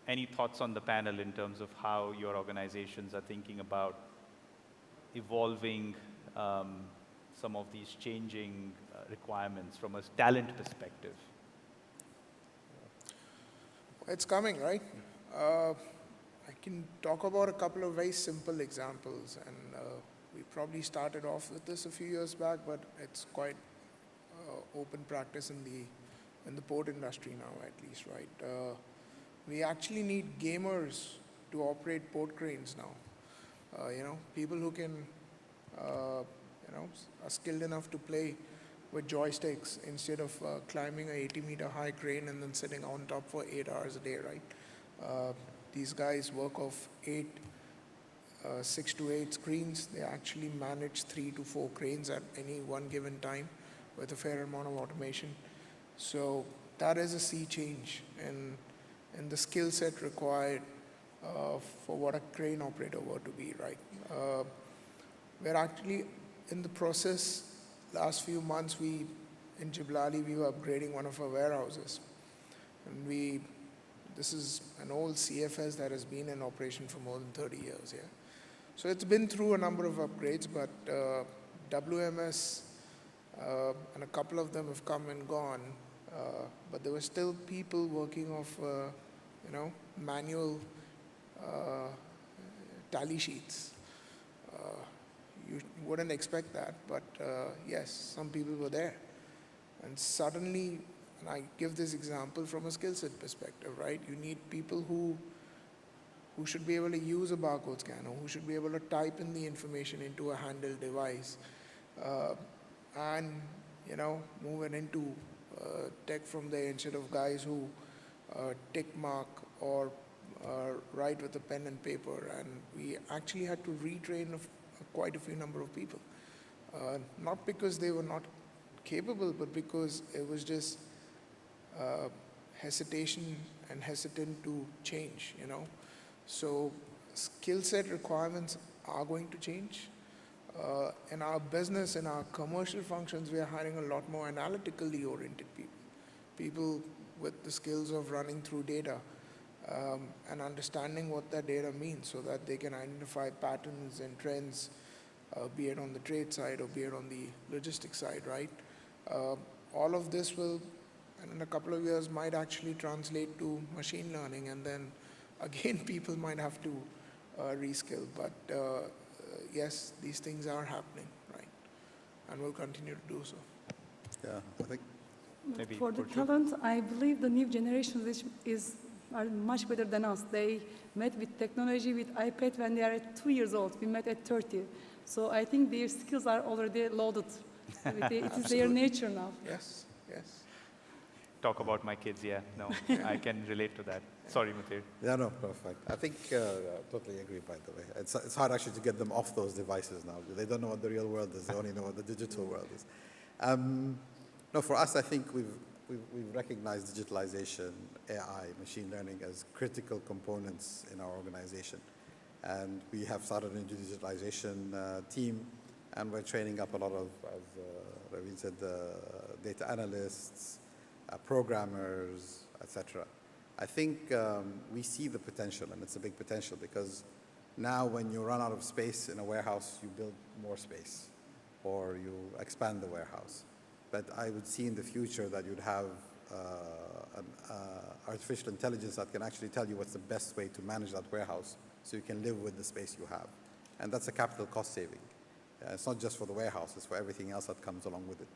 Any thoughts on the panel in terms of how your organizations are thinking about evolving some of these changing requirements from a talent perspective? It's coming, right? I can talk about a couple of very simple examples, and we probably started off with this a few years back, but it's quite open practice in the port industry now, at least, right? We actually need gamers to operate port cranes now. People who can, are skilled enough to play with joysticks instead of climbing a 80-meter high crane and then sitting on top for 8 hours a day, right? These guys work off 6 to 8 screens. They actually manage 3 to 4 cranes at any one given time with a fair amount of automation. So that is a sea change in the skill set required for what a crane operator were to be, right? We're actually in the process. Last few months, in Jiblali, we were upgrading one of our warehouses. And this is an old CFS that has been in operation for more than 30 years, yeah. So it's been through a number of upgrades, but WMS and a couple of them have come and gone. But there were still people working off, manual tally sheets. You wouldn't expect that, but yes, some people were there. And suddenly, and I give this example from a skill set perspective, right? You need people who should be able to use a barcode scanner, who should be able to type in the information into a handheld device, and, move it into tech from there instead of guys who tick mark or write with a pen and paper. And we actually had to retrain quite a few number of people. Not because they were not capable, but because it was just hesitation and hesitant to change, So skill set requirements are going to change. In our business, in our commercial functions, we are hiring a lot more analytically oriented people. People with the skills of running through data and understanding what that data means so that they can identify patterns and trends, be it on the trade side or be it on the logistics side, right? All of this will, in a couple of years, might actually translate to machine learning, and then again, people might have to reskill. But yes, these things are happening, right? And will continue to do so. Yeah, I think Maybe for the Burcu. talent, I believe the new generation are much better than us. They met with technology, with iPad when they are at 2 years old. We met at 30. So I think their skills are already loaded. It is their nature now. Yes, yes. Talk about my kids, yeah. No, I can relate to that. Sorry, Muthir. Yeah, no, perfect. I think, totally agree, by the way. It's hard actually to get them off those devices now. They don't know what the real world is. They only know what the digital world is. No, for us, I think we've recognized digitalization, AI, machine learning as critical components in our organization. And we have started a digitalization team, and we're training up a lot of, as Raveen said, data analysts, programmers, etc. I think we see the potential, and it's a big potential, because now when you run out of space in a warehouse, you build more space, or you expand the warehouse. But I would see in the future that you'd have artificial intelligence that can actually tell you what's the best way to manage that warehouse so you can live with the space you have. And that's a capital cost saving. It's not just for the warehouse, it's for everything else that comes along with it.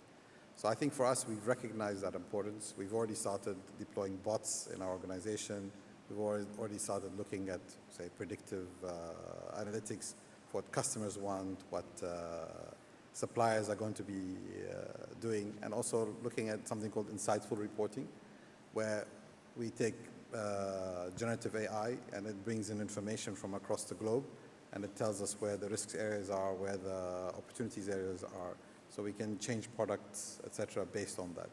So I think for us, we've recognized that importance. We've already started deploying bots in our organization. We've already started looking at, say, predictive analytics what customers want, what suppliers are going to be doing, and also looking at something called insightful reporting, where we take generative AI and it brings in information from across the globe, and it tells us where the risk areas are, where the opportunities areas are, so we can change products, etc., based on that.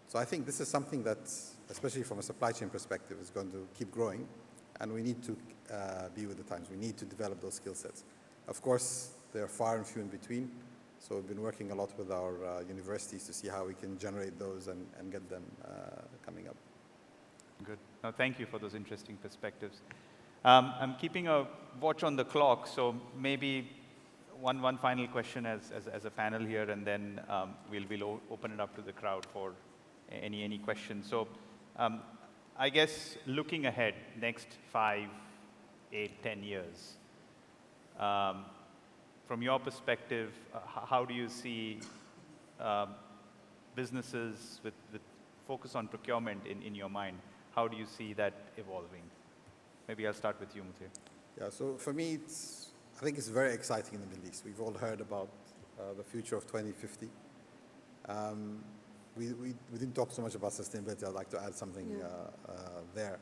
So I think this is something that, especially from a supply chain perspective, is going to keep growing, and we need to be with the times. We need to develop those skill sets. Of course, they're far and few in between, so we've been working a lot with our universities to see how we can generate those and get them coming up. Good. No, thank you for those interesting perspectives. I'm keeping a watch on the clock, so maybe one final question as a panel here, and then we'll open it up to the crowd for any questions. So I guess looking ahead, next 5, 8, 10 years, from your perspective, how do you see businesses with focus on procurement in your mind? How do you see that evolving? Maybe I'll start with you, Muthir. Yeah, so for me, I think it's very exciting in the Middle East. We've all heard about the future of 2050. We didn't talk so much about sustainability. I'd like to add something there.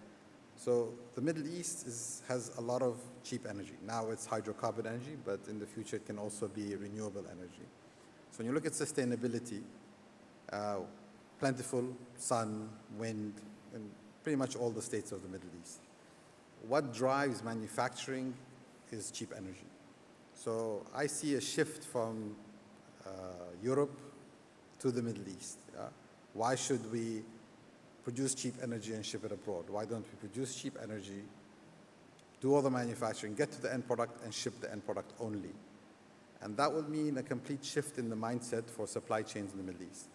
So the Middle East has a lot of cheap energy. Now it's hydrocarbon energy, but in the future it can also be renewable energy. So when you look at sustainability, plentiful sun, wind, and pretty much all the states of the Middle East. What drives manufacturing is cheap energy. So I see a shift from Europe to the Middle East. Why should we produce cheap energy and ship it abroad? Why don't we produce cheap energy, do all the manufacturing, get to the end product, and ship the end product only? And that would mean a complete shift in the mindset for supply chains in the Middle East.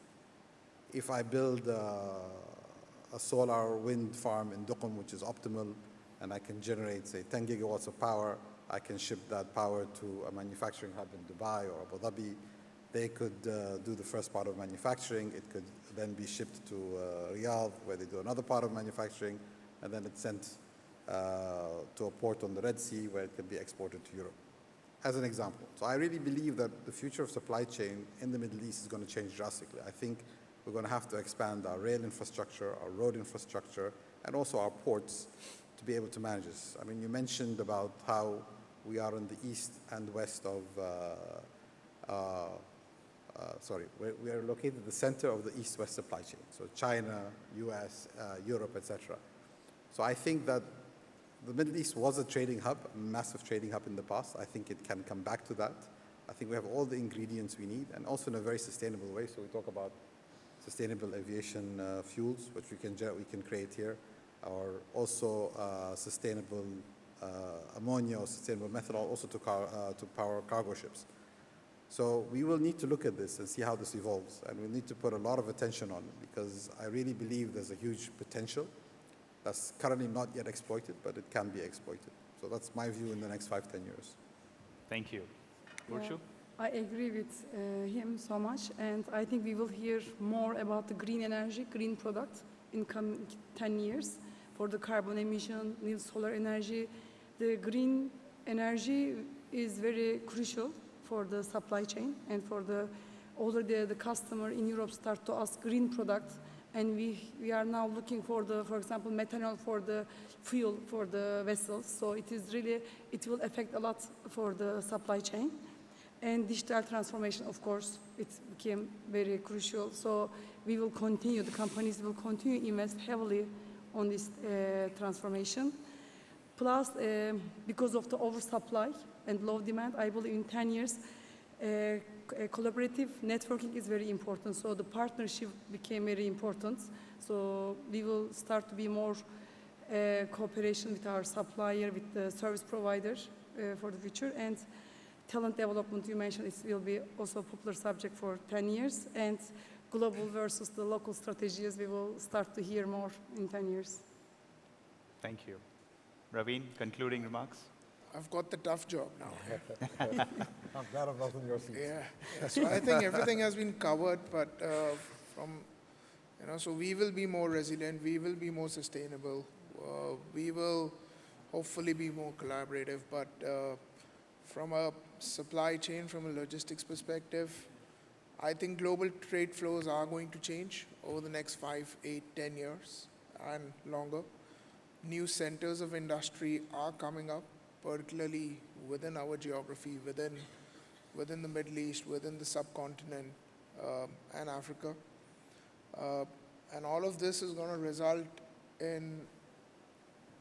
If I build a solar wind farm in Duqm, which is optimal, and I can generate, say, 10 gigawatts of power, I can ship that power to a manufacturing hub in Dubai or Abu Dhabi. They could do the first part of manufacturing. It could then be shipped to Riyadh, where they do another part of manufacturing, and then it's sent to a port on the Red Sea, where it can be exported to Europe, as an example. So I really believe that the future of supply chain in the Middle East is going to change drastically. I think we're going to have to expand our rail infrastructure, our road infrastructure, and also our ports to be able to manage this. I mean, you mentioned about how we are in the east and west of, we are located at the center of the east-west supply chain. So China, US, Europe, etc. So I think that the Middle East was a trading hub, a massive trading hub in the past. I think it can come back to that. I think we have all the ingredients we need, and also in a very sustainable way. So we talk about sustainable aviation fuels, which we can create here, or also sustainable ammonia or sustainable methanol, also to power cargo ships. So we will need to look at this and see how this evolves, and we'll need to put a lot of attention on it, because I really believe there's a huge potential that's currently not yet exploited, but it can be exploited. So that's my view in the next 5-10 years. Thank you. Burcu? I agree with him so much, and I think we will hear more about the green energy, green product in coming 10 years for the carbon emission, new solar energy. The green energy is very crucial for the supply chain, and for already the customer in Europe start to ask green products, and we are now looking for for example, methanol for the fuel for the vessels. So it will affect a lot for the supply chain. And digital transformation, of course, it became very crucial. So we will continue, the companies will continue to invest heavily on this transformation. Plus, because of the oversupply and low demand, I believe in 10 years, collaborative networking is very important. So the partnership became very important. So we will start to be more cooperation with our supplier, with the service provider for the future. And talent development, you mentioned, it will be also a popular subject for 10 years. And global versus the local strategies, we will start to hear more in 10 years. Thank you. Raveen, concluding remarks? I've got the tough job now. I'm glad I'm not in your seat. Yeah. So I think everything has been covered, but so we will be more resilient, we will be more sustainable, we will hopefully be more collaborative, but from a supply chain, from a logistics perspective, I think global trade flows are going to change over the next 5, 8, 10 years and longer. New centers of industry are coming up, particularly within our geography, within the Middle East, within the subcontinent, and Africa. And all of this is going to result in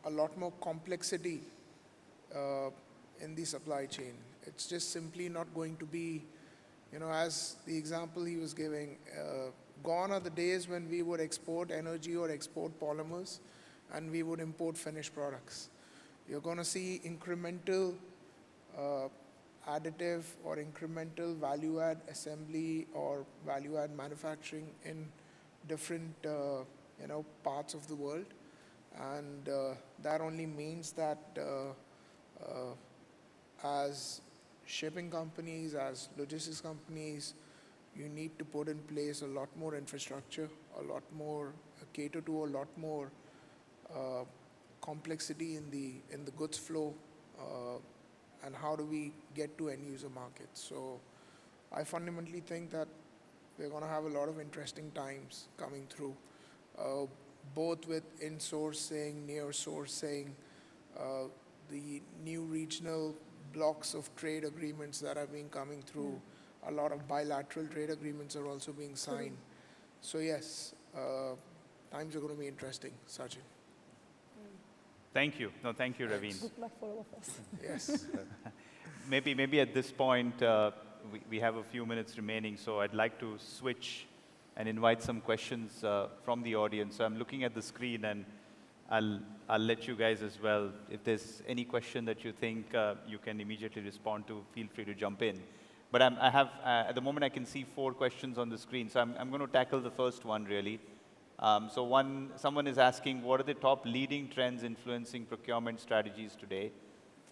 a lot more complexity in the supply chain. It's just simply not going to be, as the example he was giving, gone are the days when we would export energy or export polymers and we would import finished products. You're going to see incremental additive or incremental value-add assembly or value-add manufacturing in different parts of the world. And that only means that as shipping companies, as logistics companies, you need to put in place a lot more infrastructure, a lot more, cater to a lot more complexity in the goods flow, and how do we get to end user markets. So I fundamentally think that we're going to have a lot of interesting times coming through, both with in-sourcing, near-sourcing, the new regional blocks of trade agreements that have been coming through. A lot of bilateral trade agreements are also being signed. So yes, times are going to be interesting, Sachin. Thank you. No, thank you, Raveen. Good luck for all of us. Yes. Maybe at this point, we have a few minutes remaining, so I'd like to switch and invite some questions from the audience. So I'm looking at the screen, and I'll let you guys as well. If there's any question that you think you can immediately respond to, feel free to jump in. But I have, at the moment, I can see 4 questions on the screen, so I'm going to tackle the first one, really. Someone is asking, what are the top leading trends influencing procurement strategies today?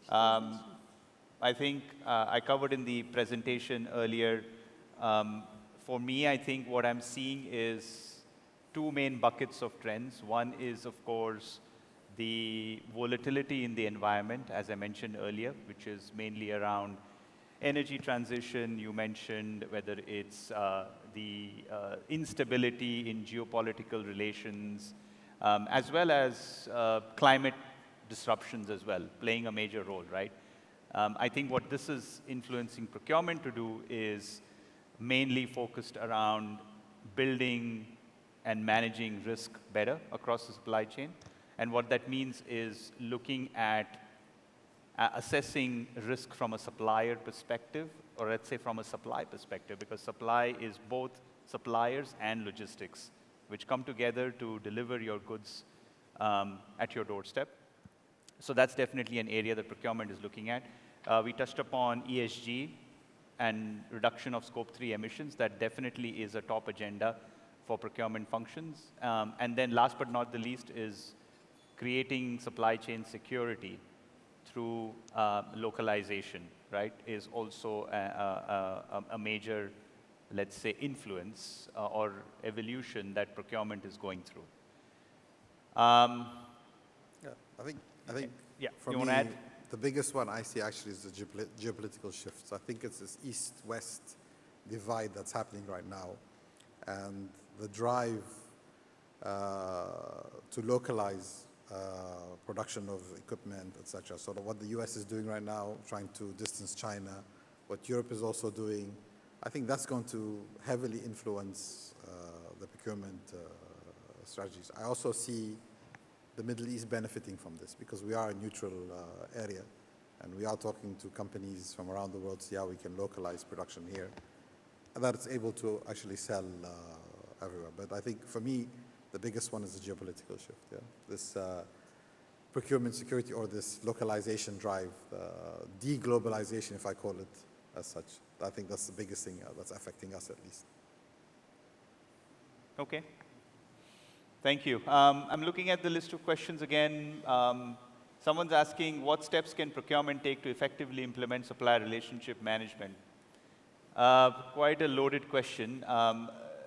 I think I covered in the presentation earlier. For me, I think what I'm seeing is 2 main buckets of trends. One is, of course, the volatility in the environment, as I mentioned earlier, which is mainly around energy transition. You mentioned whether it's the instability in geopolitical relations, as well as climate disruptions as well, playing a major role, right? I think what this is influencing procurement to do is mainly focused around building and managing risk better across the supply chain. And what that means is looking at assessing risk from a supplier perspective, or let's say from a supply perspective, because supply is both suppliers and logistics, which come together to deliver your goods at your doorstep. So that's definitely an area that procurement is looking at. We touched upon ESG and reduction of scope 3 emissions. That definitely is a top agenda for procurement functions. And then last but not the least is creating supply chain security through localization, right, is also a major, let's say, influence or evolution that procurement is going through. Yeah, I think yeah, for you me, want to add? the biggest one I see actually is the geopolitical shifts. I think it's this east-west divide that's happening right now, and the drive to localize production of equipment, etc. So what the US is doing right now, trying to distance China, what Europe is also doing, I think that's going to heavily influence the procurement strategies. I also see the Middle East benefiting from this because we are a neutral area, and we are talking to companies from around the world to see how we can localize production here, and that it's able to actually sell everywhere. But I think for me, the biggest one is the geopolitical shift. Yeah, this procurement security or this localization drive, de-globalization, if I call it as such. I think that's the biggest thing that's affecting us at least. Okay. Thank you. I'm looking at the list of questions again. Someone's asking, what steps can procurement take to effectively implement supplier relationship management? Quite a loaded question.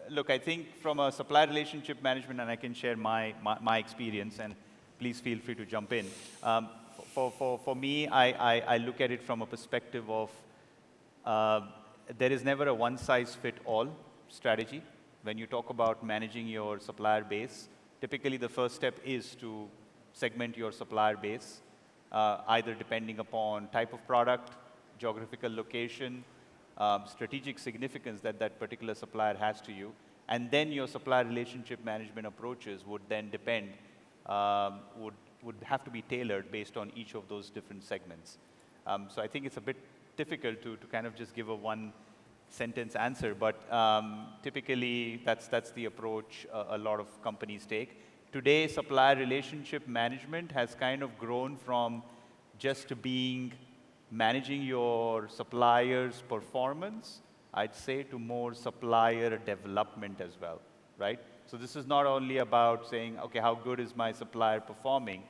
Look, I think from a supplier relationship management, and I can share my experience, and please feel free to jump in. for me, I look at it from a perspective of there is never a one-size-fit-all strategy. When you talk about managing your supplier base, typically the first step is to segment your supplier base, either depending upon type of product, geographical location, strategic significance that that particular supplier has to you. And then your supplier relationship management approaches would then depend, would have to be tailored based on each of those different segments. So I think it's a bit difficult to kind of just give a one-sentence answer, but typically that's the approach a lot of companies take. Today, supplier relationship management has kind of grown from just being managing your supplier's performance, I'd say, to more supplier development as well, right? So this is not only about saying, okay, how good is my supplier performing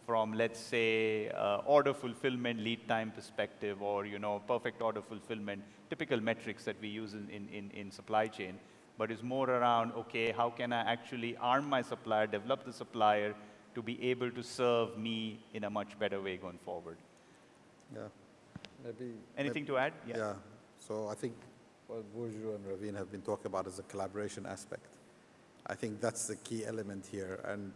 from, let's say, order fulfillment, lead time perspective, or, you know, perfect order fulfillment, typical metrics that we use in supply chain, but it's more around, okay, how can I actually arm my supplier, develop the supplier to be able to serve me in a much better way going forward. Yeah. Anything to add? Yeah. So I think what Burcu and Raveen have been talking about is the collaboration aspect. I think that's the key element here. And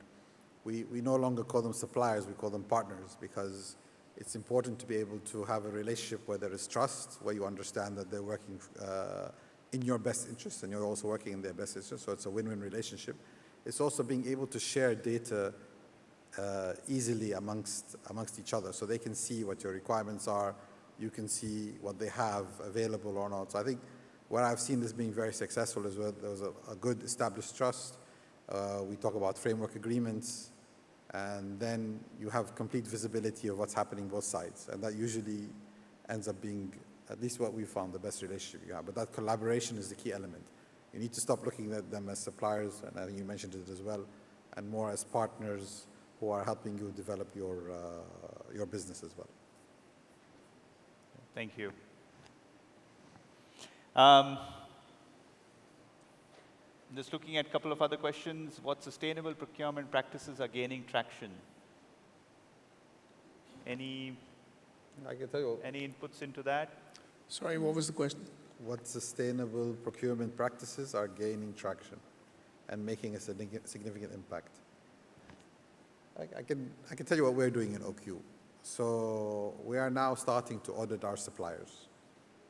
we no longer call them suppliers, we call them partners, because it's important to be able to have a relationship where there is trust, where you understand that they're working in your best interest and you're also working in their best interest, so it's a win-win relationship. It's also being able to share data easily amongst each other, so they can see what your requirements are, you can see what they have available or not. So I think where I've seen this being very successful is where there's a good established trust. We talk about framework agreements, and then you have complete visibility of what's happening both sides. And that usually ends up being, at least what we found, the best relationship you have. But that collaboration is the key element. You need to stop looking at them as suppliers, and I think you mentioned it as well, and more as partners who are helping you develop your business as well. Thank you. Just looking at a couple of other questions. What sustainable procurement practices are gaining traction? Any inputs into that? Sorry, what was the question? What sustainable procurement practices are gaining traction and making a significant impact? I can tell you what we're doing in OQ. So we are now starting to audit our suppliers,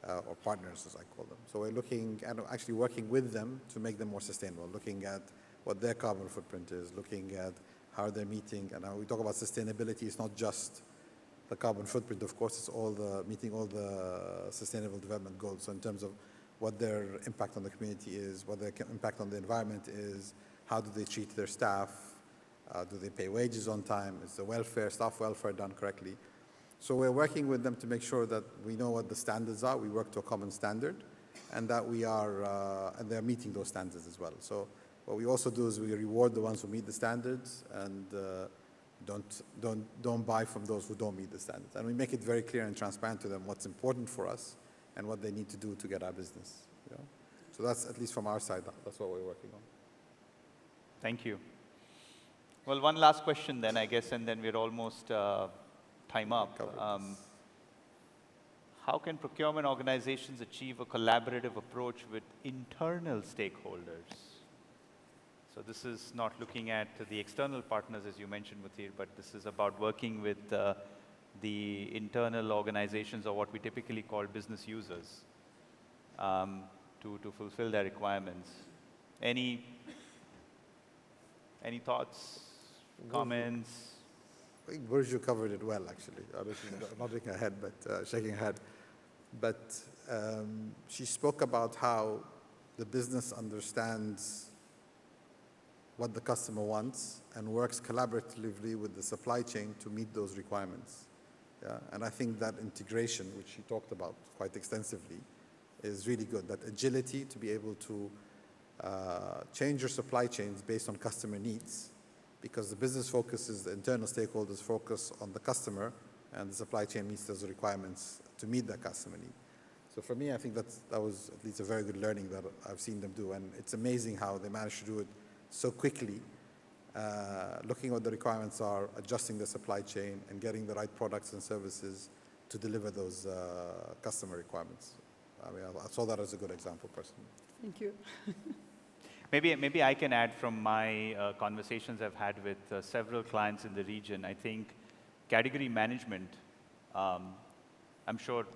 or partners as I call them. So we're looking and actually working with them to make them more sustainable, looking at what their carbon footprint is, looking at how they're meeting, and when we talk about sustainability, it's not just the carbon footprint, of course, it's meeting all the sustainable development goals. So in terms of what their impact on the community is, what their impact on the environment is, how do they treat their staff, do they pay wages on time, is the staff welfare done correctly? So we're working with them to make sure that we know what the standards are, we work to a common standard, and that and they're meeting those standards as well. So what we also do is we reward the ones who meet the standards and don't buy from those who don't meet the standards. And we make it very clear and transparent to them what's important for us and what they need to do to get our business. You know? So that's, at least from our side, that's what we're working on. Thank you. Well, one last question then, I guess, and then we're almost time up. How can procurement organizations achieve a collaborative approach with internal stakeholders? So this is not looking at the external partners, as you mentioned, Muthir, but this is about working with the internal organizations, or what we typically call business users, to fulfill their requirements. Any thoughts, comments? I think Burcu covered it well, actually. I'm not shaking her head, but shaking her head. But she spoke about how the business understands what the customer wants and works collaboratively with the supply chain to meet those requirements. Yeah? And I think that integration, which she talked about quite extensively, is really good. That agility to be able to change your supply chains based on customer needs, because the business focuses, the internal stakeholders focus on the customer, and the supply chain meets those requirements to meet that customer need. So for me, I think that was at least a very good learning that I've seen them do, and it's amazing how they managed to do it so quickly looking at what the requirements are, adjusting the supply chain, and getting the right products and services to deliver those customer requirements. I mean, I saw that as a good example personally. Thank you. Maybe I can add from my conversations I've had with several clients in the region. I think category management, I'm sure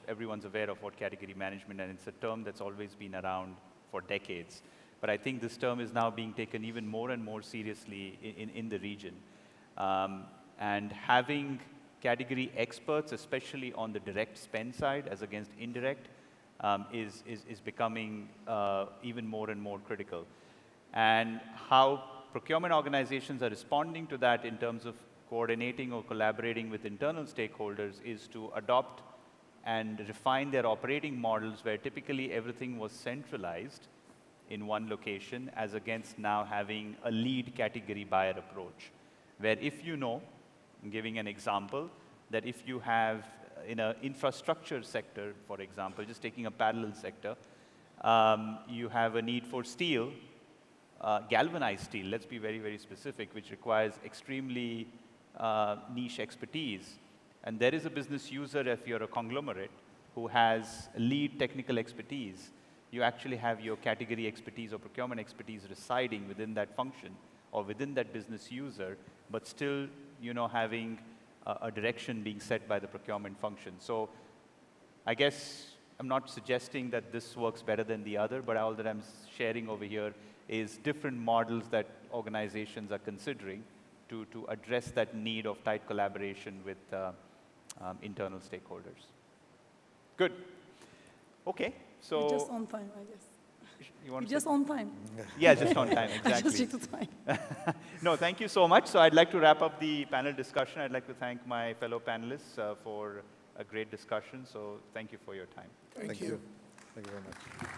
everyone's aware of what category management, and it's a term that's always been around for decades. But I think this term is now being taken even more and more seriously in the region. And having category experts, especially on the direct spend side as against indirect, is becoming even more and more critical. And how procurement organizations are responding to that in terms of coordinating or collaborating with internal stakeholders is to adopt and refine their operating models where typically everything was centralized in one location as against now having a lead category buyer approach. Where if you know, I'm giving an example, that if you have in an infrastructure sector, for example, just taking a parallel sector, you have a need for steel, galvanized steel, let's be very, very specific, which requires extremely niche expertise. And there is a business user, if you're a conglomerate, who has lead technical expertise. You actually have your category expertise or procurement expertise residing within that function or within that business user, but still, having a direction being set by the procurement function. So I guess I'm not suggesting that this works better than the other, but all that I'm sharing over here is different models that organizations are considering to address that need of tight collaboration with internal stakeholders. Good. Okay. So We're just on time, I guess. You want We're just on time. Yeah, just on time, I just exactly. checked the time. No, thank you so much. So I'd like to wrap up the panel discussion. I'd like to thank my fellow panelists for a great discussion. So thank you for your time. Thank you. Thank you very much.